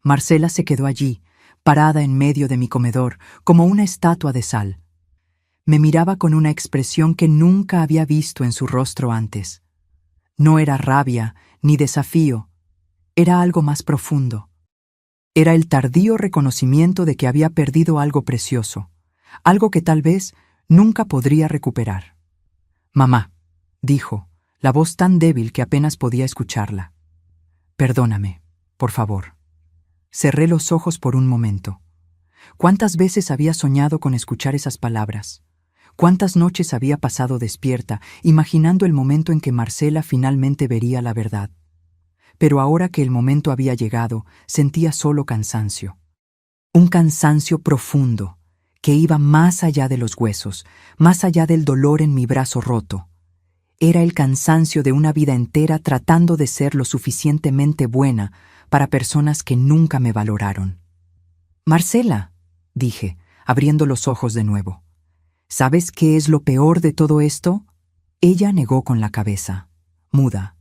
Marcela se quedó allí, parada en medio de mi comedor, como una estatua de sal. Me miraba con una expresión que nunca había visto en su rostro antes. No era rabia ni desafío, era algo más profundo. Era el tardío reconocimiento de que había perdido algo precioso, algo que tal vez nunca podría recuperar. «Mamá», dijo, la voz tan débil que apenas podía escucharla. «Perdóname, por favor». Cerré los ojos por un momento. ¿Cuántas veces había soñado con escuchar esas palabras? ¿Cuántas noches había pasado despierta, imaginando el momento en que Marcela finalmente vería la verdad? Pero ahora que el momento había llegado, sentía solo cansancio. Un cansancio profundo, que iba más allá de los huesos, más allá del dolor en mi brazo roto. Era el cansancio de una vida entera tratando de ser lo suficientemente buena para personas que nunca me valoraron. «Marcela», dije, abriendo los ojos de nuevo. «¿Sabes qué es lo peor de todo esto?» Ella negó con la cabeza, muda.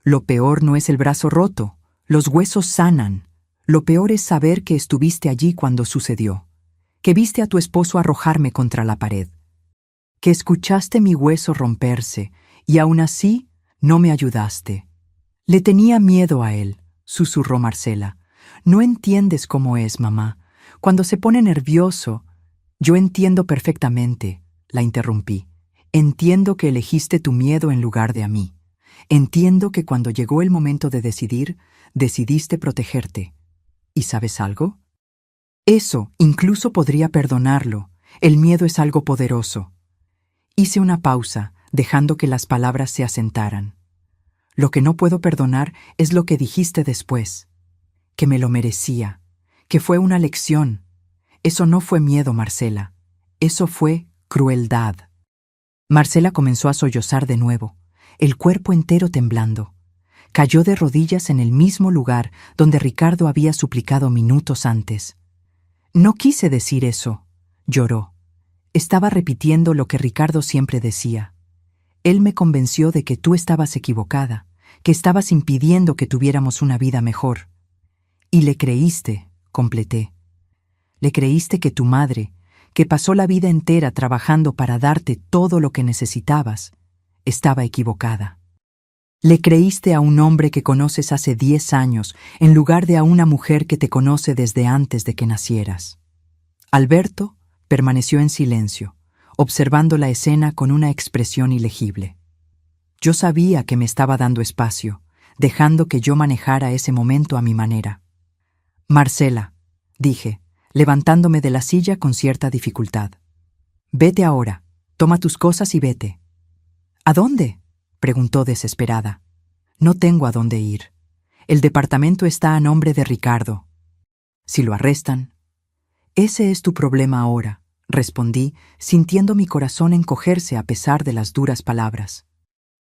«Lo peor no es el brazo roto, los huesos sanan. Lo peor es saber que estuviste allí cuando sucedió, que viste a tu esposo arrojarme contra la pared, que escuchaste mi hueso romperse y aún así no me ayudaste». «Le tenía miedo a él», susurró Marcela. «No entiendes cómo es, mamá. Cuando se pone nervioso...» «Yo entiendo perfectamente», la interrumpí. «Entiendo que elegiste tu miedo en lugar de a mí. Entiendo que cuando llegó el momento de decidir, decidiste protegerte. ¿Y sabes algo? Eso incluso podría perdonarlo. El miedo es algo poderoso». Hice una pausa, dejando que las palabras se asentaran. «Lo que no puedo perdonar es lo que dijiste después. Que me lo merecía, que fue una lección. Eso no fue miedo, Marcela. Eso fue crueldad». Marcela comenzó a sollozar de nuevo, el cuerpo entero temblando. Cayó de rodillas en el mismo lugar donde Ricardo había suplicado minutos antes. «No quise decir eso», lloró. «Estaba repitiendo lo que Ricardo siempre decía. Él me convenció de que tú estabas equivocada, que estabas impidiendo que tuviéramos una vida mejor. Y le creíste», completé. «Le creíste que tu madre, que pasó la vida entera trabajando para darte todo lo que necesitabas, estaba equivocada. Le creíste a un hombre que conoces hace 10 años en lugar de a una mujer que te conoce desde antes de que nacieras». Alberto permaneció en silencio, observando la escena con una expresión ilegible. Yo sabía que me estaba dando espacio, dejando que yo manejara ese momento a mi manera. «Marcela», dije, levantándome de la silla con cierta dificultad. «Vete ahora, toma tus cosas y vete». «¿A dónde?», preguntó desesperada. «No tengo a dónde ir. El departamento está a nombre de Ricardo. Si lo arrestan...». «Ese es tu problema ahora», respondí, sintiendo mi corazón encogerse a pesar de las duras palabras.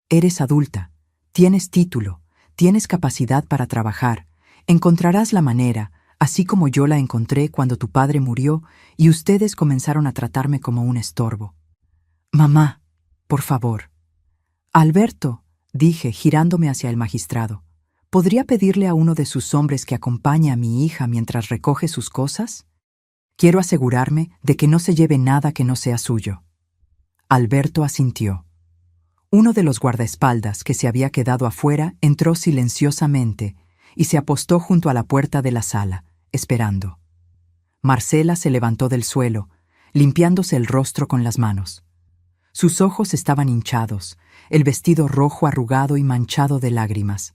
«Eres adulta, tienes título, tienes capacidad para trabajar, encontrarás la manera, así como yo la encontré cuando tu padre murió y ustedes comenzaron a tratarme como un estorbo». «Mamá, por favor». «Alberto», dije, girándome hacia el magistrado, ¿podría pedirle a uno de sus hombres que acompañe a mi hija mientras recoge sus cosas? Quiero asegurarme de que no se lleve nada que no sea suyo». Alberto asintió. Uno de los guardaespaldas que se había quedado afuera entró silenciosamente y se apostó junto a la puerta de la sala, esperando. Marcela se levantó del suelo, limpiándose el rostro con las manos. Sus ojos estaban hinchados, el vestido rojo arrugado y manchado de lágrimas.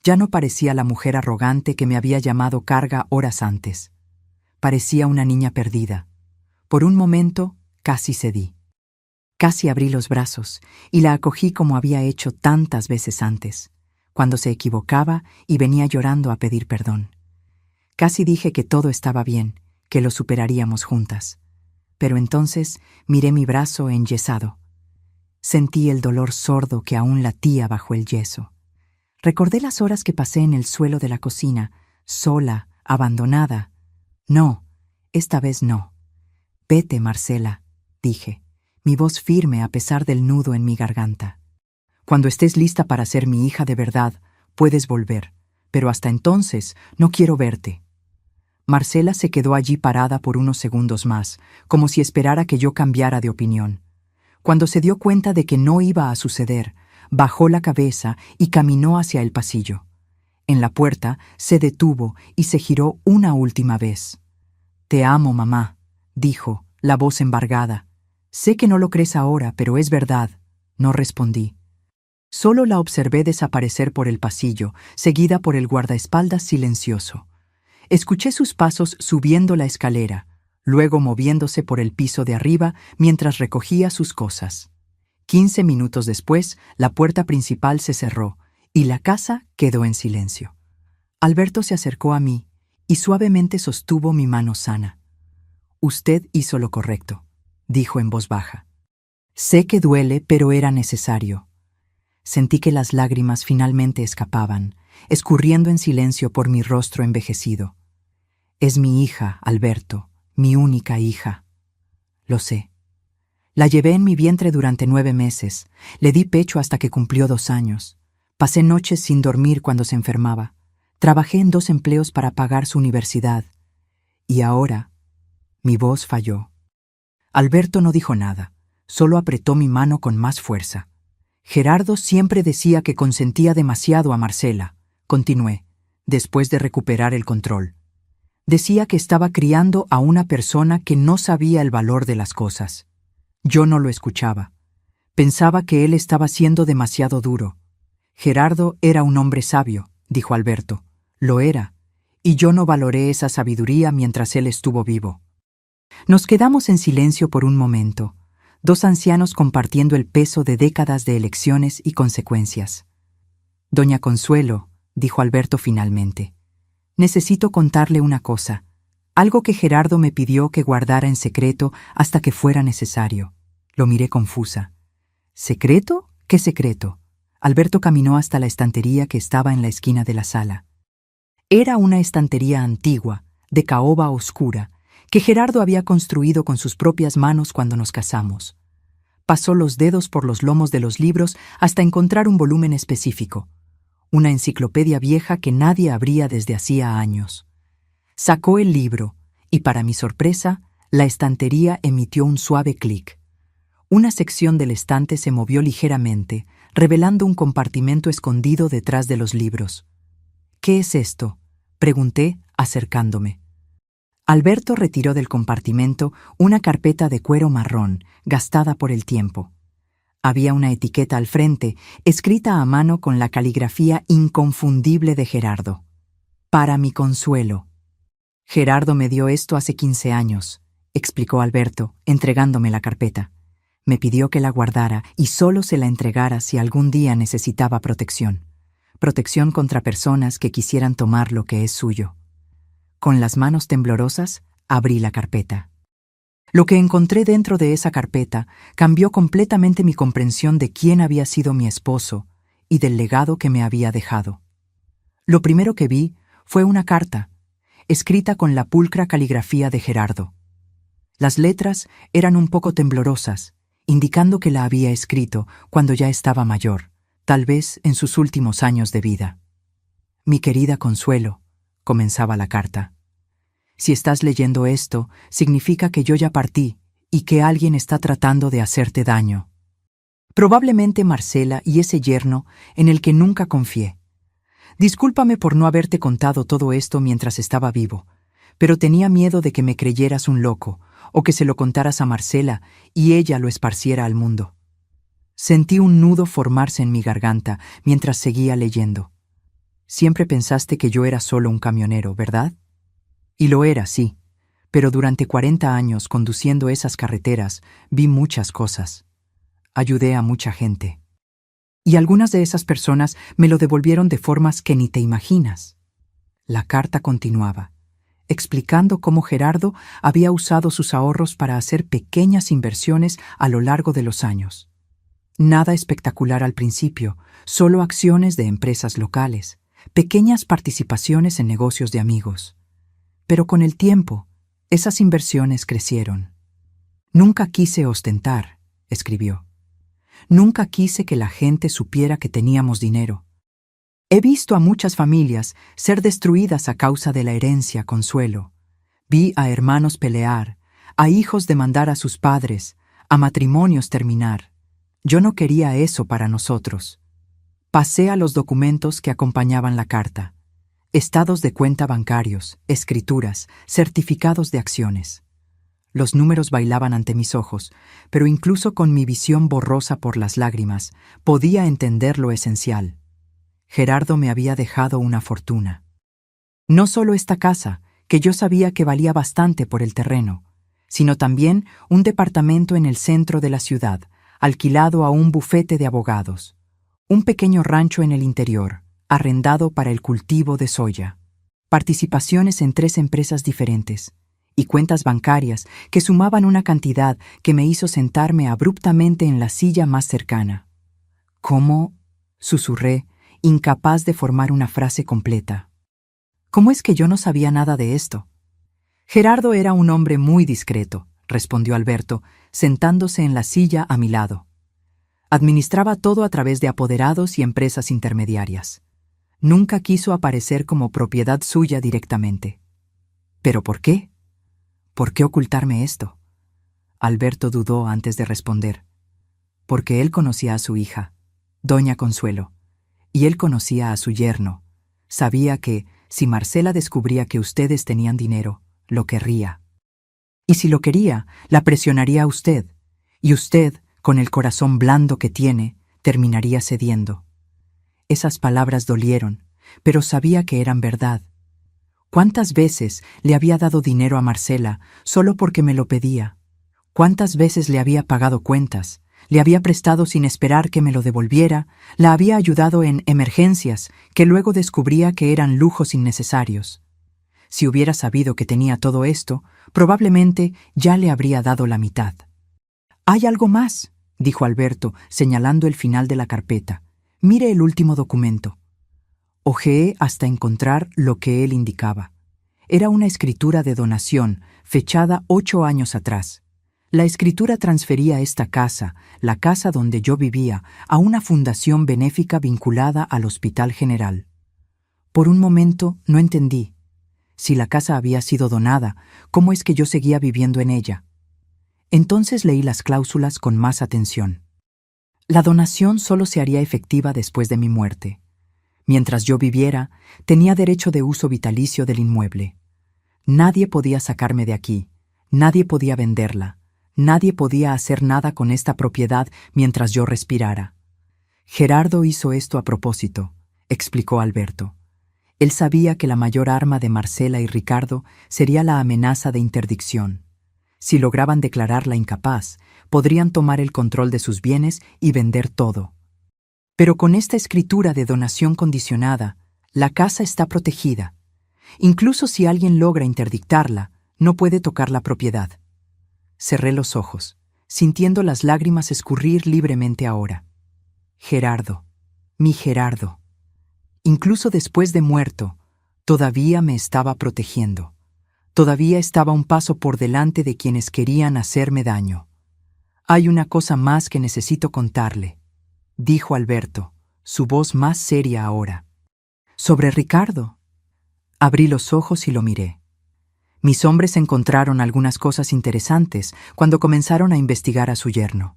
Ya no parecía la mujer arrogante que me había llamado carga horas antes. Parecía una niña perdida. Por un momento, casi cedí. Casi abrí los brazos y la acogí como había hecho tantas veces antes, cuando se equivocaba y venía llorando a pedir perdón. Casi dije que todo estaba bien, que lo superaríamos juntas. Pero entonces miré mi brazo enyesado. Sentí el dolor sordo que aún latía bajo el yeso. Recordé las horas que pasé en el suelo de la cocina, sola, abandonada. No, esta vez no. Vete, Marcela, dije, mi voz firme a pesar del nudo en mi garganta. Cuando estés lista para ser mi hija de verdad, puedes volver, pero hasta entonces no quiero verte. Marcela se quedó allí parada por unos segundos más, como si esperara que yo cambiara de opinión. Cuando se dio cuenta de que no iba a suceder, bajó la cabeza y caminó hacia el pasillo. En la puerta se detuvo y se giró una última vez. «Te amo, mamá», dijo, la voz embargada. «Sé que no lo crees ahora, pero es verdad», no respondí. Solo la observé desaparecer por el pasillo, seguida por el guardaespaldas silencioso. Escuché sus pasos subiendo la escalera, luego moviéndose por el piso de arriba mientras recogía sus cosas. 15 minutos después, la puerta principal se cerró y la casa quedó en silencio. Alberto se acercó a mí y suavemente sostuvo mi mano sana. «Usted hizo lo correcto», dijo en voz baja. «Sé que duele, pero era necesario». Sentí que las lágrimas finalmente escapaban, escurriendo en silencio por mi rostro envejecido. «Es mi hija, Alberto, mi única hija». «Lo sé». La llevé en mi vientre durante 9 meses, le di pecho hasta que cumplió 2 años. Pasé noches sin dormir cuando se enfermaba. Trabajé en 2 empleos para pagar su universidad. Y ahora, mi voz falló. Alberto no dijo nada, solo apretó mi mano con más fuerza. «Gerardo siempre decía que consentía demasiado a Marcela», continué, después de recuperar el control. «Decía que estaba criando a una persona que no sabía el valor de las cosas». Yo no lo escuchaba. Pensaba que él estaba siendo demasiado duro. «Gerardo era un hombre sabio», dijo Alberto. «Lo era, y yo no valoré esa sabiduría mientras él estuvo vivo». Nos quedamos en silencio por un momento, 2 ancianos compartiendo el peso de décadas de elecciones y consecuencias. «Doña Consuelo», dijo Alberto finalmente, «necesito contarle una cosa, algo que Gerardo me pidió que guardara en secreto hasta que fuera necesario». Lo miré confusa. «¿Secreto? ¿Qué secreto?». Alberto caminó hasta la estantería que estaba en la esquina de la sala. Era una estantería antigua, de caoba oscura, que Gerardo había construido con sus propias manos cuando nos casamos. Pasó los dedos por los lomos de los libros hasta encontrar un volumen específico, una enciclopedia vieja que nadie abría desde hacía años. Sacó el libro y, para mi sorpresa, la estantería emitió un suave clic. Una sección del estante se movió ligeramente, revelando un compartimento escondido detrás de los libros. «¿Qué es esto?», pregunté, acercándome. Alberto retiró del compartimento una carpeta de cuero marrón, gastada por el tiempo. Había una etiqueta al frente, escrita a mano con la caligrafía inconfundible de Gerardo. «Para mi consuelo». «Gerardo me dio esto hace 15 años», explicó Alberto, entregándome la carpeta. «Me pidió que la guardara y solo se la entregara si algún día necesitaba protección. Protección contra personas que quisieran tomar lo que es suyo». Con las manos temblorosas, abrí la carpeta. Lo que encontré dentro de esa carpeta cambió completamente mi comprensión de quién había sido mi esposo y del legado que me había dejado. Lo primero que vi fue una carta, escrita con la pulcra caligrafía de Gerardo. Las letras eran un poco temblorosas, indicando que la había escrito cuando ya estaba mayor, tal vez en sus últimos años de vida. «Mi querida Consuelo», comenzaba la carta. «Si estás leyendo esto, significa que yo ya partí y que alguien está tratando de hacerte daño. Probablemente Marcela y ese yerno en el que nunca confié. Discúlpame por no haberte contado todo esto mientras estaba vivo, pero tenía miedo de que me creyeras un loco o que se lo contaras a Marcela y ella lo esparciera al mundo». Sentí un nudo formarse en mi garganta mientras seguía leyendo. «Siempre pensaste que yo era solo un camionero, ¿verdad?». Y lo era, sí, pero durante 40 años conduciendo esas carreteras vi muchas cosas. Ayudé a mucha gente. Y algunas de esas personas me lo devolvieron de formas que ni te imaginas». La carta continuaba, explicando cómo Gerardo había usado sus ahorros para hacer pequeñas inversiones a lo largo de los años. Nada espectacular al principio, solo acciones de empresas locales, pequeñas participaciones en negocios de amigos. Pero con el tiempo, esas inversiones crecieron. Nunca quise ostentar, escribió. Nunca quise que la gente supiera que teníamos dinero. He visto a muchas familias ser destruidas a causa de la herencia, Consuelo. Vi a hermanos pelear, a hijos demandar a sus padres, a matrimonios terminar. Yo no quería eso para nosotros. Pasé a los documentos que acompañaban la carta. Estados de cuenta bancarios, escrituras, certificados de acciones. Los números bailaban ante mis ojos, pero incluso con mi visión borrosa por las lágrimas, podía entender lo esencial. Gerardo me había dejado una fortuna. No solo esta casa, que yo sabía que valía bastante por el terreno, sino también un departamento en el centro de la ciudad, alquilado a un bufete de abogados, un pequeño rancho en el interior, arrendado para el cultivo de soya, participaciones en 3 empresas diferentes, y cuentas bancarias que sumaban una cantidad que me hizo sentarme abruptamente en la silla más cercana. ¿Cómo?, susurré, incapaz de formar una frase completa. ¿Cómo es que yo no sabía nada de esto? Gerardo era un hombre muy discreto, respondió Alberto, sentándose en la silla a mi lado. Administraba todo a través de apoderados y empresas intermediarias. Nunca quiso aparecer como propiedad suya directamente. ¿Pero por qué? ¿Por qué ocultarme esto? Alberto dudó antes de responder. Porque él conocía a su hija, doña Consuelo, y él conocía a su yerno. Sabía que, si Marcela descubría que ustedes tenían dinero, lo querría. Y si lo quería, la presionaría a usted, y usted, con el corazón blando que tiene, terminaría cediendo. Esas palabras dolieron, pero sabía que eran verdad. ¿Cuántas veces le había dado dinero a Marcela solo porque me lo pedía? ¿Cuántas veces le había pagado cuentas? Le había prestado sin esperar que me lo devolviera, la había ayudado en emergencias que luego descubría que eran lujos innecesarios. Si hubiera sabido que tenía todo esto, probablemente ya le habría dado la mitad. «Hay algo más», dijo Alberto, señalando el final de la carpeta. «Mire el último documento». Hojeé hasta encontrar lo que él indicaba. Era una escritura de donación, fechada 8 años atrás. La escritura transfería esta casa, la casa donde yo vivía, a una fundación benéfica vinculada al Hospital General. Por un momento no entendí. Si la casa había sido donada, ¿cómo es que yo seguía viviendo en ella? Entonces leí las cláusulas con más atención. La donación solo se haría efectiva después de mi muerte. Mientras yo viviera, tenía derecho de uso vitalicio del inmueble. Nadie podía sacarme de aquí, nadie podía venderla. Nadie podía hacer nada con esta propiedad mientras yo respirara. Gerardo hizo esto a propósito, explicó Alberto. Él sabía que la mayor arma de Marcela y Ricardo sería la amenaza de interdicción. Si lograban declararla incapaz, podrían tomar el control de sus bienes y vender todo. Pero con esta escritura de donación condicionada, la casa está protegida. Incluso si alguien logra interdictarla, no puede tocar la propiedad. Cerré los ojos, sintiendo las lágrimas escurrir libremente ahora. Gerardo, mi Gerardo. Incluso después de muerto, todavía me estaba protegiendo. Todavía estaba un paso por delante de quienes querían hacerme daño. Hay una cosa más que necesito contarle, dijo Alberto, su voz más seria ahora. ¿Sobre Ricardo? Abrí los ojos y lo miré. Mis hombres encontraron algunas cosas interesantes cuando comenzaron a investigar a su yerno.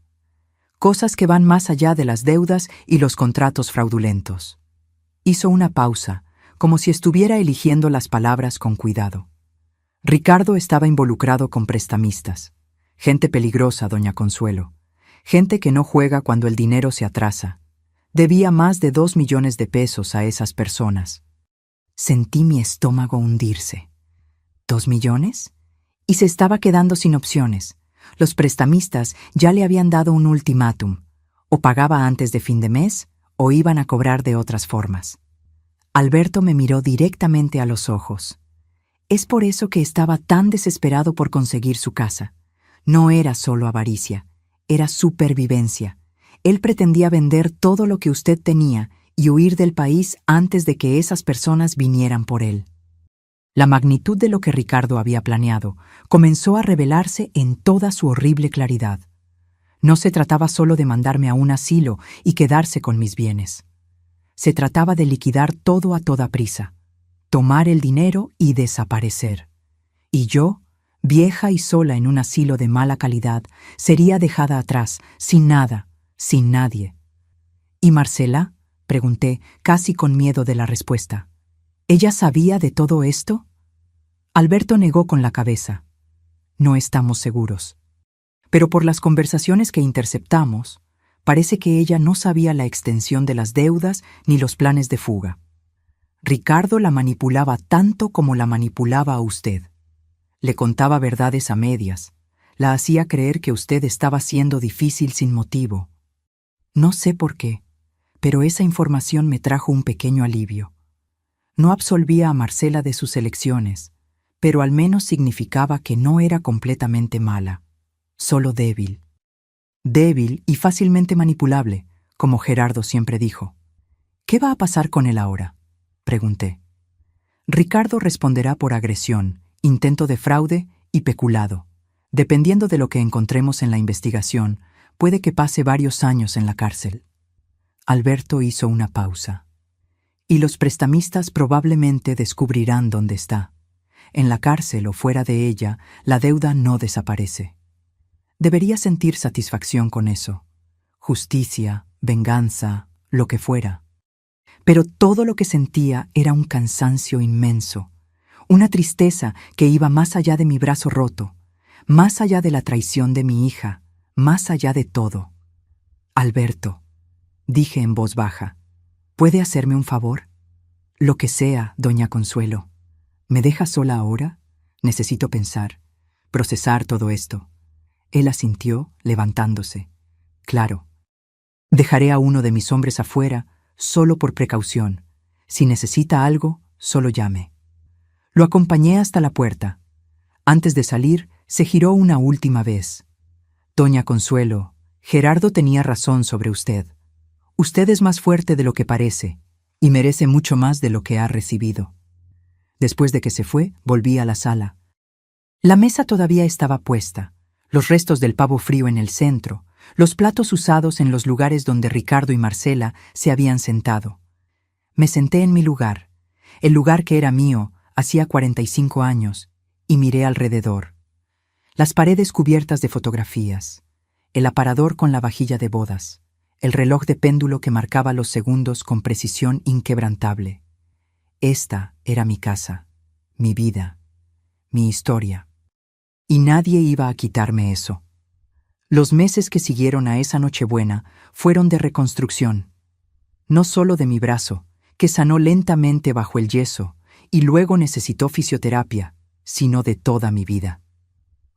Cosas que van más allá de las deudas y los contratos fraudulentos. Hizo una pausa, como si estuviera eligiendo las palabras con cuidado. Ricardo estaba involucrado con prestamistas. Gente peligrosa, doña Consuelo. Gente que no juega cuando el dinero se atrasa. Debía más de 2 millones de pesos a esas personas. Sentí mi estómago hundirse. ¿2 millones? Y se estaba quedando sin opciones. Los prestamistas ya le habían dado un ultimátum. O pagaba antes de fin de mes, o iban a cobrar de otras formas. Alberto me miró directamente a los ojos. Es por eso que estaba tan desesperado por conseguir su casa. No era solo avaricia, era supervivencia. Él pretendía vender todo lo que usted tenía y huir del país antes de que esas personas vinieran por él. La magnitud de lo que Ricardo había planeado comenzó a revelarse en toda su horrible claridad. No se trataba solo de mandarme a un asilo y quedarse con mis bienes. Se trataba de liquidar todo a toda prisa, tomar el dinero y desaparecer. Y yo, vieja y sola en un asilo de mala calidad, sería dejada atrás, sin nada, sin nadie. ¿Y Marcela?, pregunté, casi con miedo de la respuesta. ¿Ella sabía de todo esto? Alberto negó con la cabeza. No estamos seguros. Pero por las conversaciones que interceptamos, parece que ella no sabía la extensión de las deudas ni los planes de fuga. Ricardo la manipulaba tanto como la manipulaba a usted. Le contaba verdades a medias, la hacía creer que usted estaba siendo difícil sin motivo. No sé por qué, pero esa información me trajo un pequeño alivio. No absolvía a Marcela de sus elecciones, pero al menos significaba que no era completamente mala, solo débil. Débil y fácilmente manipulable, como Gerardo siempre dijo. ¿Qué va a pasar con él ahora?, pregunté. Ricardo responderá por agresión, intento de fraude y peculado. Dependiendo de lo que encontremos en la investigación, puede que pase varios años en la cárcel. Alberto hizo una pausa. Y los prestamistas probablemente descubrirán dónde está. En la cárcel o fuera de ella, la deuda no desaparece. Debería sentir satisfacción con eso. Justicia, venganza, lo que fuera. Pero todo lo que sentía era un cansancio inmenso, una tristeza que iba más allá de mi brazo roto, más allá de la traición de mi hija, más allá de todo. Alberto, dije en voz baja, ¿puede hacerme un favor? Lo que sea, doña Consuelo. ¿Me deja sola ahora? Necesito pensar, procesar todo esto. Él asintió, levantándose. Claro. Dejaré a uno de mis hombres afuera, solo por precaución. Si necesita algo, solo llame. Lo acompañé hasta la puerta. Antes de salir, se giró una última vez. Doña Consuelo, Gerardo tenía razón sobre usted. Usted es más fuerte de lo que parece, y merece mucho más de lo que ha recibido. Después de que se fue, volví a la sala. La mesa todavía estaba puesta, los restos del pavo frío en el centro, los platos usados en los lugares donde Ricardo y Marcela se habían sentado. Me senté en mi lugar, el lugar que era mío hacía 45 años, y miré alrededor. Las paredes cubiertas de fotografías, el aparador con la vajilla de bodas, el reloj de péndulo que marcaba los segundos con precisión inquebrantable. Esta era mi casa, mi vida, mi historia. Y nadie iba a quitarme eso. Los meses que siguieron a esa Nochebuena fueron de reconstrucción. No solo de mi brazo, que sanó lentamente bajo el yeso y luego necesitó fisioterapia, sino de toda mi vida.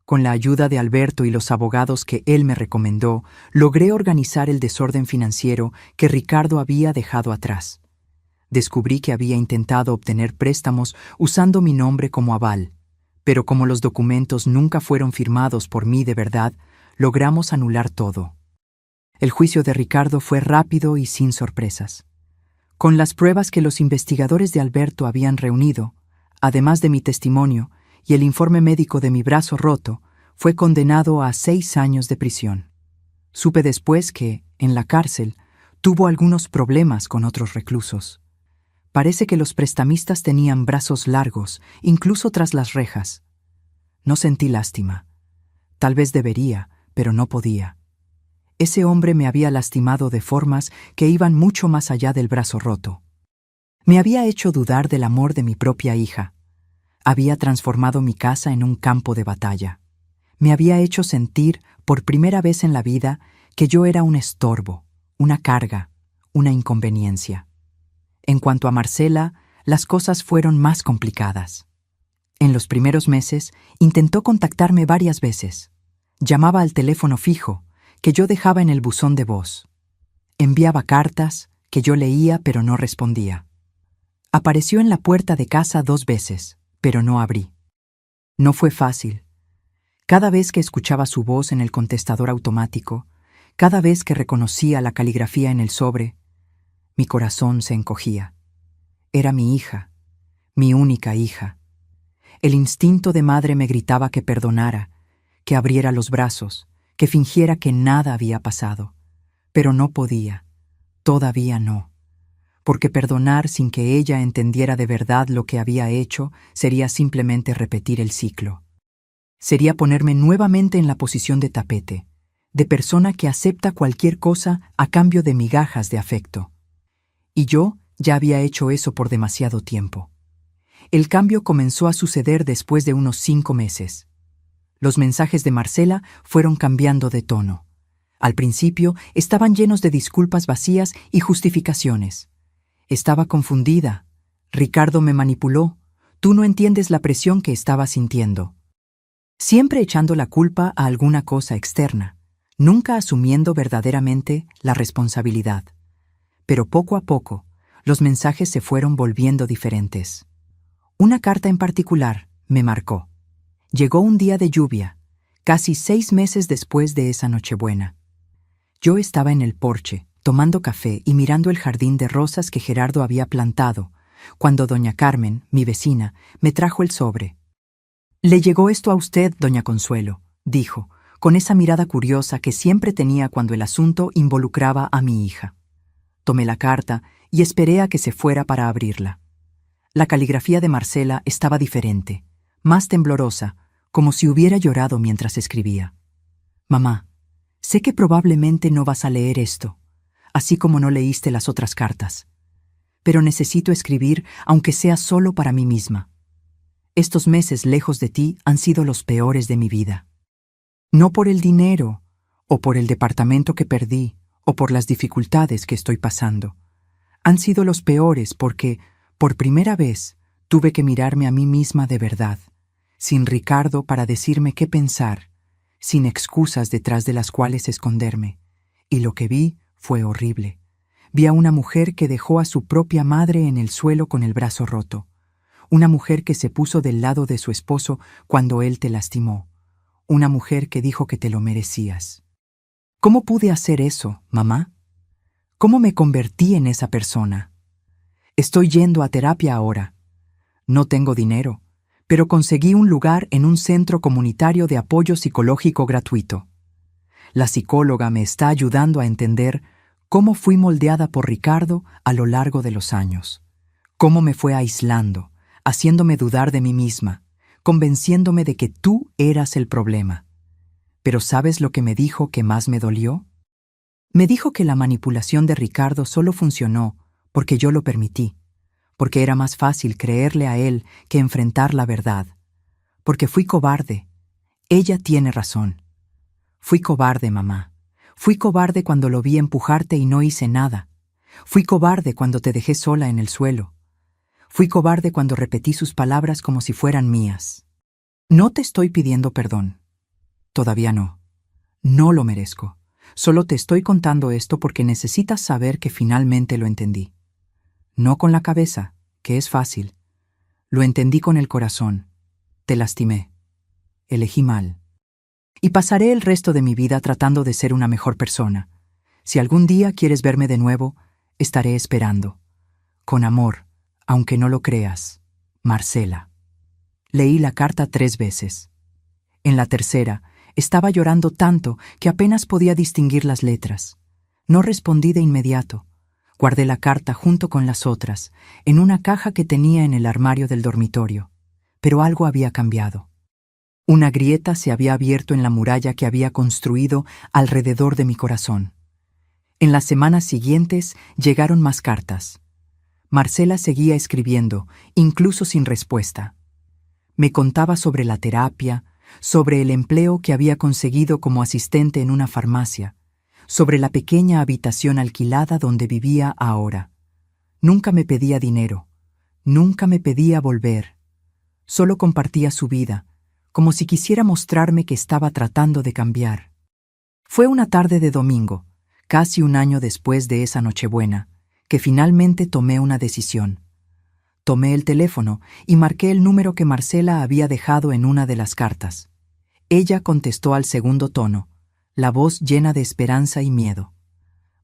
Con la ayuda de Alberto y los abogados que él me recomendó, logré organizar el desorden financiero que Ricardo había dejado atrás. Descubrí que había intentado obtener préstamos usando mi nombre como aval, pero como los documentos nunca fueron firmados por mí de verdad, logramos anular todo. El juicio de Ricardo fue rápido y sin sorpresas. Con las pruebas que los investigadores de Alberto habían reunido, además de mi testimonio y el informe médico de mi brazo roto, fue condenado a 6 años de prisión. Supe después que, en la cárcel, tuvo algunos problemas con otros reclusos. Parece que los prestamistas tenían brazos largos, incluso tras las rejas. No sentí lástima. Tal vez debería, pero no podía. Ese hombre me había lastimado de formas que iban mucho más allá del brazo roto. Me había hecho dudar del amor de mi propia hija. Había transformado mi casa en un campo de batalla. Me había hecho sentir, por primera vez en la vida, que yo era un estorbo, una carga, una inconveniencia. En cuanto a Marcela, las cosas fueron más complicadas. En los primeros meses, intentó contactarme varias veces. Llamaba al teléfono fijo, que yo dejaba en el buzón de voz. Enviaba cartas, que yo leía pero no respondía. Apareció en la puerta de casa 2 veces, pero no abrí. No fue fácil. Cada vez que escuchaba su voz en el contestador automático, Cada vez que reconocía la caligrafía en el sobre, mi corazón se encogía. Era mi hija, mi única hija. El instinto de madre me gritaba que perdonara, que abriera los brazos, que fingiera que nada había pasado. Pero no podía, todavía no, porque perdonar sin que ella entendiera de verdad lo que había hecho sería simplemente repetir el ciclo. Sería ponerme nuevamente en la posición de tapete, de persona que acepta cualquier cosa a cambio de migajas de afecto. Y yo ya había hecho eso por demasiado tiempo. El cambio comenzó a suceder después de unos 5 meses. Los mensajes de Marcela fueron cambiando de tono. Al principio estaban llenos de disculpas vacías y justificaciones. Estaba confundida. Ricardo me manipuló. Tú no entiendes la presión que estaba sintiendo. Siempre echando la culpa a alguna cosa externa, nunca asumiendo verdaderamente la responsabilidad. Pero poco a poco, los mensajes se fueron volviendo diferentes. Una carta en particular me marcó. Llegó un día de lluvia, casi 6 meses después de esa Nochebuena. Yo estaba en el porche, tomando café y mirando el jardín de rosas que Gerardo había plantado, cuando doña Carmen, mi vecina, me trajo el sobre. «Le llegó esto a usted, doña Consuelo», dijo, con esa mirada curiosa que siempre tenía cuando el asunto involucraba a mi hija. Tomé la carta y esperé a que se fuera para abrirla. La caligrafía de Marcela estaba diferente, más temblorosa, como si hubiera llorado mientras escribía. «Mamá, sé que probablemente no vas a leer esto, así como no leíste las otras cartas. Pero necesito escribir, aunque sea solo para mí misma. Estos meses lejos de ti han sido los peores de mi vida. No por el dinero, o por el departamento que perdí, o por las dificultades que estoy pasando. Han sido los peores porque, por primera vez, tuve que mirarme a mí misma de verdad, sin Ricardo para decirme qué pensar, sin excusas detrás de las cuales esconderme. Y lo que vi fue horrible. Vi a una mujer que dejó a su propia madre en el suelo con el brazo roto. Una mujer que se puso del lado de su esposo cuando él te lastimó. Una mujer que dijo que te lo merecías. ¿Cómo pude hacer eso, mamá? ¿Cómo me convertí en esa persona? Estoy yendo a terapia ahora. No tengo dinero, pero conseguí un lugar en un centro comunitario de apoyo psicológico gratuito. La psicóloga me está ayudando a entender cómo fui moldeada por Ricardo a lo largo de los años. Cómo me fue aislando, haciéndome dudar de mí misma, convenciéndome de que tú eras el problema. Pero ¿sabes lo que me dijo que más me dolió? Me dijo que la manipulación de Ricardo solo funcionó porque yo lo permití, porque era más fácil creerle a él que enfrentar la verdad, porque fui cobarde. Ella tiene razón. Fui cobarde, mamá. Fui cobarde cuando lo vi empujarte y no hice nada. Fui cobarde cuando te dejé sola en el suelo. Fui cobarde cuando repetí sus palabras como si fueran mías. No te estoy pidiendo perdón. Todavía no. No lo merezco. Solo te estoy contando esto porque necesitas saber que finalmente lo entendí. No con la cabeza, que es fácil. Lo entendí con el corazón. Te lastimé. Elegí mal. Y pasaré el resto de mi vida tratando de ser una mejor persona. Si algún día quieres verme de nuevo, estaré esperando. Con amor, aunque no lo creas, Marcela. Leí la carta 3 veces. En la tercera, estaba llorando tanto que apenas podía distinguir las letras. No respondí de inmediato. Guardé la carta junto con las otras, en una caja que tenía en el armario del dormitorio. Pero algo había cambiado. Una grieta se había abierto en la muralla que había construido alrededor de mi corazón. En las semanas siguientes llegaron más cartas. Marcela seguía escribiendo, incluso sin respuesta. Me contaba sobre la terapia, sobre el empleo que había conseguido como asistente en una farmacia, sobre la pequeña habitación alquilada donde vivía ahora. Nunca me pedía dinero, nunca me pedía volver. Solo compartía su vida, como si quisiera mostrarme que estaba tratando de cambiar. Fue una tarde de domingo, casi un año después de esa Nochebuena, que finalmente tomé una decisión. Tomé el teléfono y marqué el número que Marcela había dejado en una de las cartas. Ella contestó al segundo tono, la voz llena de esperanza y miedo.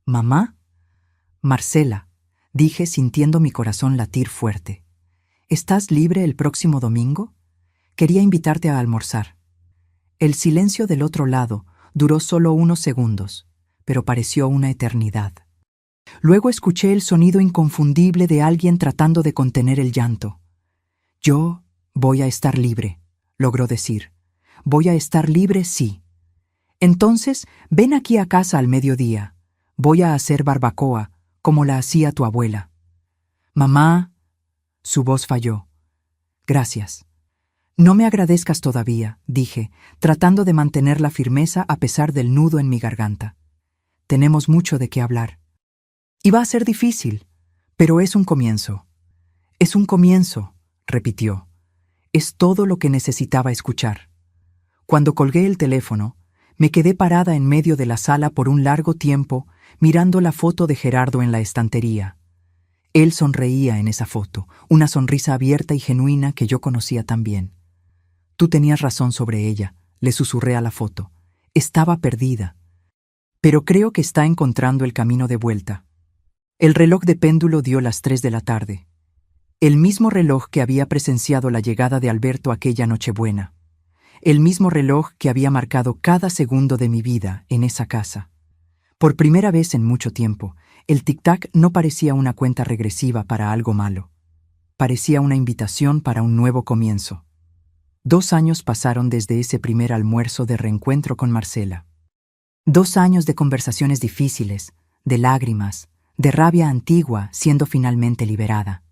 «¿Mamá?» «Marcela», dije sintiendo mi corazón latir fuerte. «¿Estás libre el próximo domingo? Quería invitarte a almorzar». El silencio del otro lado duró solo unos segundos, pero pareció una eternidad. Luego escuché el sonido inconfundible de alguien tratando de contener el llanto. «Yo voy a estar libre», logró decir. «Voy a estar libre, sí. Entonces, ven aquí a casa al mediodía. Voy a hacer barbacoa, como la hacía tu abuela». «Mamá», su voz falló. «Gracias». «No me agradezcas todavía», dije, tratando de mantener la firmeza a pesar del nudo en mi garganta. «Tenemos mucho de qué hablar. Y va a ser difícil, pero es un comienzo». «Es un comienzo», repitió. Es todo lo que necesitaba escuchar. Cuando colgué el teléfono, me quedé parada en medio de la sala por un largo tiempo mirando la foto de Gerardo en la estantería. Él sonreía en esa foto, una sonrisa abierta y genuina que yo conocía tan bien. «Tú tenías razón sobre ella», le susurré a la foto. «Estaba perdida. Pero creo que está encontrando el camino de vuelta». El reloj de péndulo dio las 3 de la tarde. El mismo reloj que había presenciado la llegada de Alberto aquella Nochebuena. El mismo reloj que había marcado cada segundo de mi vida en esa casa. Por primera vez en mucho tiempo, el tic-tac no parecía una cuenta regresiva para algo malo. Parecía una invitación para un nuevo comienzo. 2 años pasaron desde ese primer almuerzo de reencuentro con Marcela. 2 años de conversaciones difíciles, de lágrimas, de rabia antigua siendo finalmente liberada.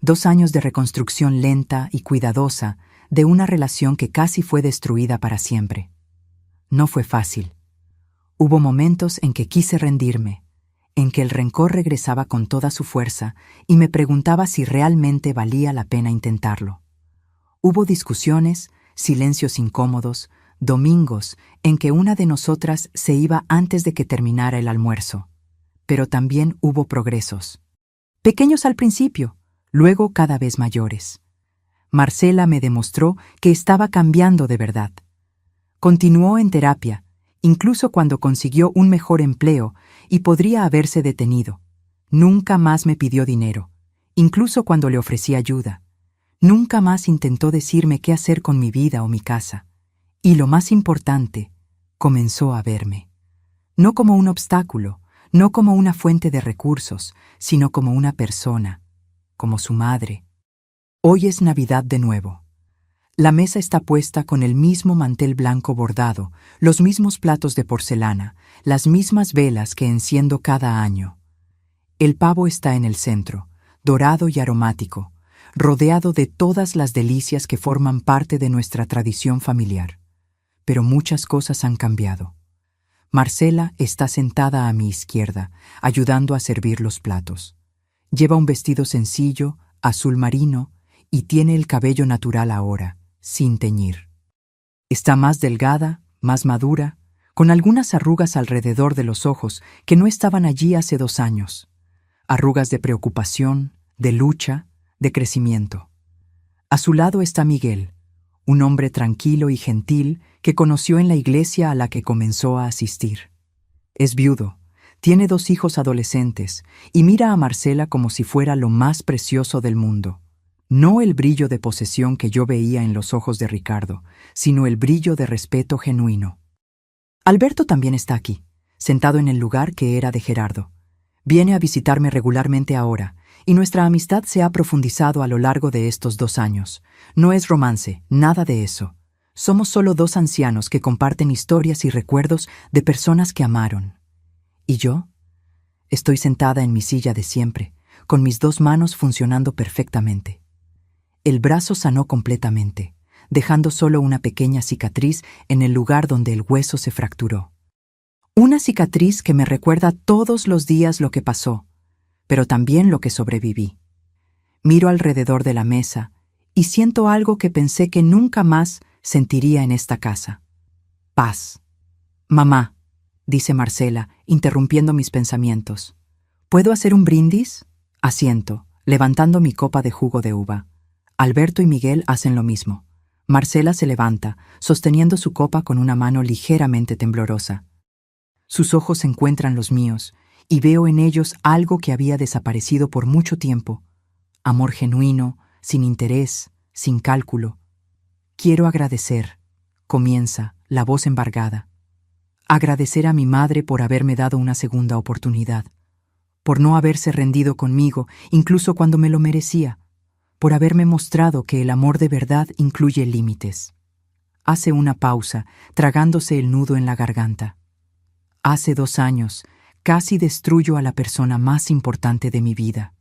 2 años de reconstrucción lenta y cuidadosa de una relación que casi fue destruida para siempre. No fue fácil. Hubo momentos en que quise rendirme, en que el rencor regresaba con toda su fuerza y me preguntaba si realmente valía la pena intentarlo. Hubo discusiones, silencios incómodos, domingos en que una de nosotras se iba antes de que terminara el almuerzo. Pero también hubo progresos. Pequeños al principio, luego cada vez mayores. Marcela me demostró que estaba cambiando de verdad. Continuó en terapia, incluso cuando consiguió un mejor empleo y podría haberse detenido. Nunca más me pidió dinero, incluso cuando le ofrecí ayuda. Nunca más intentó decirme qué hacer con mi vida o mi casa. Y lo más importante, comenzó a verme. No como un obstáculo, no como una fuente de recursos, sino como una persona, como su madre. Hoy es Navidad de nuevo. La mesa está puesta con el mismo mantel blanco bordado, los mismos platos de porcelana, las mismas velas que enciendo cada año. El pavo está en el centro, dorado y aromático, rodeado de todas las delicias que forman parte de nuestra tradición familiar. Pero muchas cosas han cambiado. Marcela está sentada a mi izquierda, ayudando a servir los platos. Lleva un vestido sencillo, azul marino, y tiene el cabello natural ahora, sin teñir. Está más delgada, más madura, con algunas arrugas alrededor de los ojos que no estaban allí hace 2 años. Arrugas de preocupación, de lucha, de crecimiento. A su lado está Miguel, un hombre tranquilo y gentil que conoció en la iglesia a la que comenzó a asistir. Es viudo, tiene 2 hijos adolescentes y mira a Marcela como si fuera lo más precioso del mundo. No el brillo de posesión que yo veía en los ojos de Ricardo, sino el brillo de respeto genuino. Alberto también está aquí, sentado en el lugar que era de Gerardo. Viene a visitarme regularmente ahora, y nuestra amistad se ha profundizado a lo largo de estos 2 años. No es romance, nada de eso. Somos solo 2 ancianos que comparten historias y recuerdos de personas que amaron. ¿Y yo? Estoy sentada en mi silla de siempre, con mis 2 manos funcionando perfectamente. El brazo sanó completamente, dejando solo una pequeña cicatriz en el lugar donde el hueso se fracturó. Una cicatriz que me recuerda todos los días lo que pasó, pero también lo que sobreviví. Miro alrededor de la mesa y siento algo que pensé que nunca más sentiría en esta casa. Paz. «Mamá», dice Marcela, interrumpiendo mis pensamientos. «¿Puedo hacer un brindis?» Asiento, levantando mi copa de jugo de uva. Alberto y Miguel hacen lo mismo. Marcela se levanta, sosteniendo su copa con una mano ligeramente temblorosa. Sus ojos encuentran los míos, y veo en ellos algo que había desaparecido por mucho tiempo. Amor genuino, sin interés, sin cálculo. Quiero agradecer, comienza, la voz embargada. Agradecer a mi madre por haberme dado una segunda oportunidad, por no haberse rendido conmigo, incluso cuando me lo merecía, por haberme mostrado que el amor de verdad incluye límites. Hace una pausa, tragándose el nudo en la garganta. Hace 2 años, casi destruyo a la persona más importante de mi vida.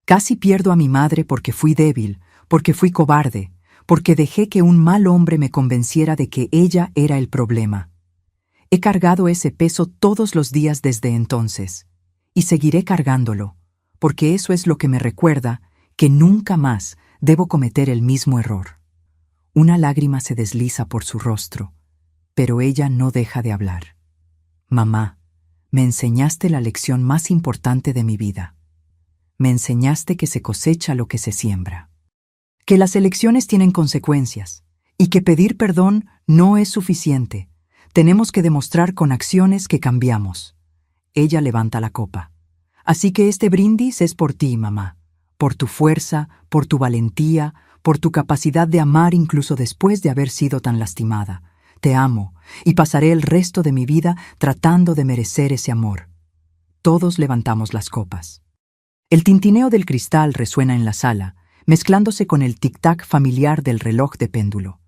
Casi pierdo a mi madre porque fui débil, porque fui cobarde, porque dejé que un mal hombre me convenciera de que ella era el problema. He cargado ese peso todos los días desde entonces, y seguiré cargándolo, porque eso es lo que me recuerda que nunca más debo cometer el mismo error. Una lágrima se desliza por su rostro, pero ella no deja de hablar. Mamá, me enseñaste la lección más importante de mi vida. Me enseñaste que se cosecha lo que se siembra. Que las elecciones tienen consecuencias, y que pedir perdón no es suficiente. Tenemos que demostrar con acciones que cambiamos. Ella levanta la copa. Así que este brindis es por ti, mamá. Por tu fuerza, por tu valentía, por tu capacidad de amar incluso después de haber sido tan lastimada. Te amo, y pasaré el resto de mi vida tratando de merecer ese amor. Todos levantamos las copas. El tintineo del cristal resuena en la sala, mezclándose con el tic-tac familiar del reloj de péndulo.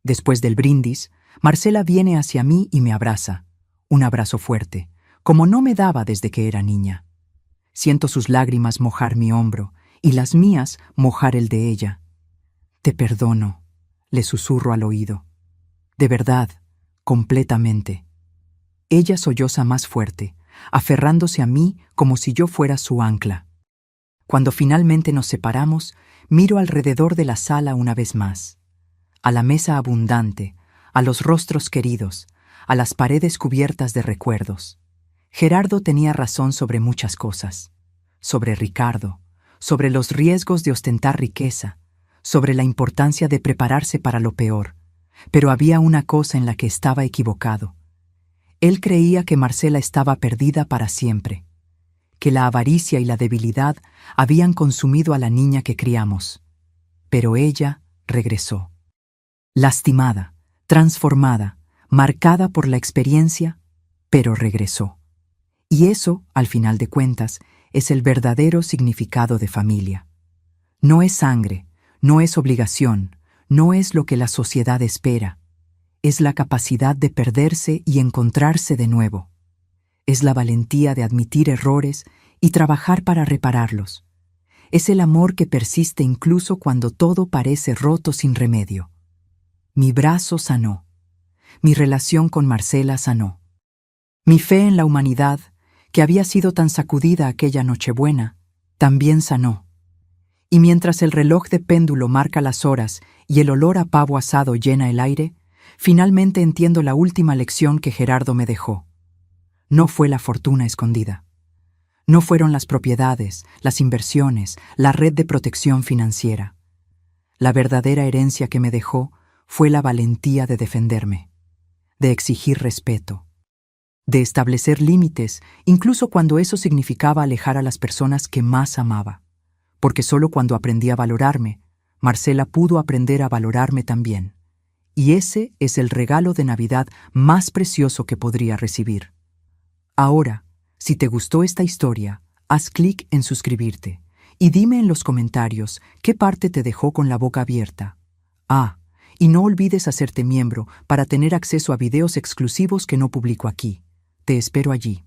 Después del brindis, Marcela viene hacia mí y me abraza. Un abrazo fuerte, como no me daba desde que era niña. Siento sus lágrimas mojar mi hombro, y las mías mojar el de ella. Te perdono, le susurro al oído. De verdad, completamente. Ella solloza más fuerte, aferrándose a mí como si yo fuera su ancla. Cuando finalmente nos separamos, miro alrededor de la sala una vez más. A la mesa abundante, a los rostros queridos, a las paredes cubiertas de recuerdos. Gerardo tenía razón sobre muchas cosas. Sobre Ricardo, sobre los riesgos de ostentar riqueza, sobre la importancia de prepararse para lo peor. Pero había una cosa en la que estaba equivocado. Él creía que Marcela estaba perdida para siempre, que la avaricia y la debilidad habían consumido a la niña que criamos. Pero ella regresó. Lastimada, transformada, marcada por la experiencia, pero regresó. Y eso, al final de cuentas, es el verdadero significado de familia. No es sangre, no es obligación, no es lo que la sociedad espera. Es la capacidad de perderse y encontrarse de nuevo. Es la valentía de admitir errores y trabajar para repararlos. Es el amor que persiste incluso cuando todo parece roto sin remedio. Mi brazo sanó. Mi relación con Marcela sanó. Mi fe en la humanidad, que había sido tan sacudida aquella Nochebuena, también sanó. Y mientras el reloj de péndulo marca las horas y el olor a pavo asado llena el aire, finalmente entiendo la última lección que Gerardo me dejó. No fue la fortuna escondida. No fueron las propiedades, las inversiones, la red de protección financiera. La verdadera herencia que me dejó fue la valentía de defenderme, de exigir respeto, de establecer límites, incluso cuando eso significaba alejar a las personas que más amaba. Porque solo cuando aprendí a valorarme, Marcela pudo aprender a valorarme también. Y ese es el regalo de Navidad más precioso que podría recibir. Ahora, si te gustó esta historia, haz clic en suscribirte y dime en los comentarios qué parte te dejó con la boca abierta. Y no olvides hacerte miembro para tener acceso a videos exclusivos que no publico aquí. Te espero allí.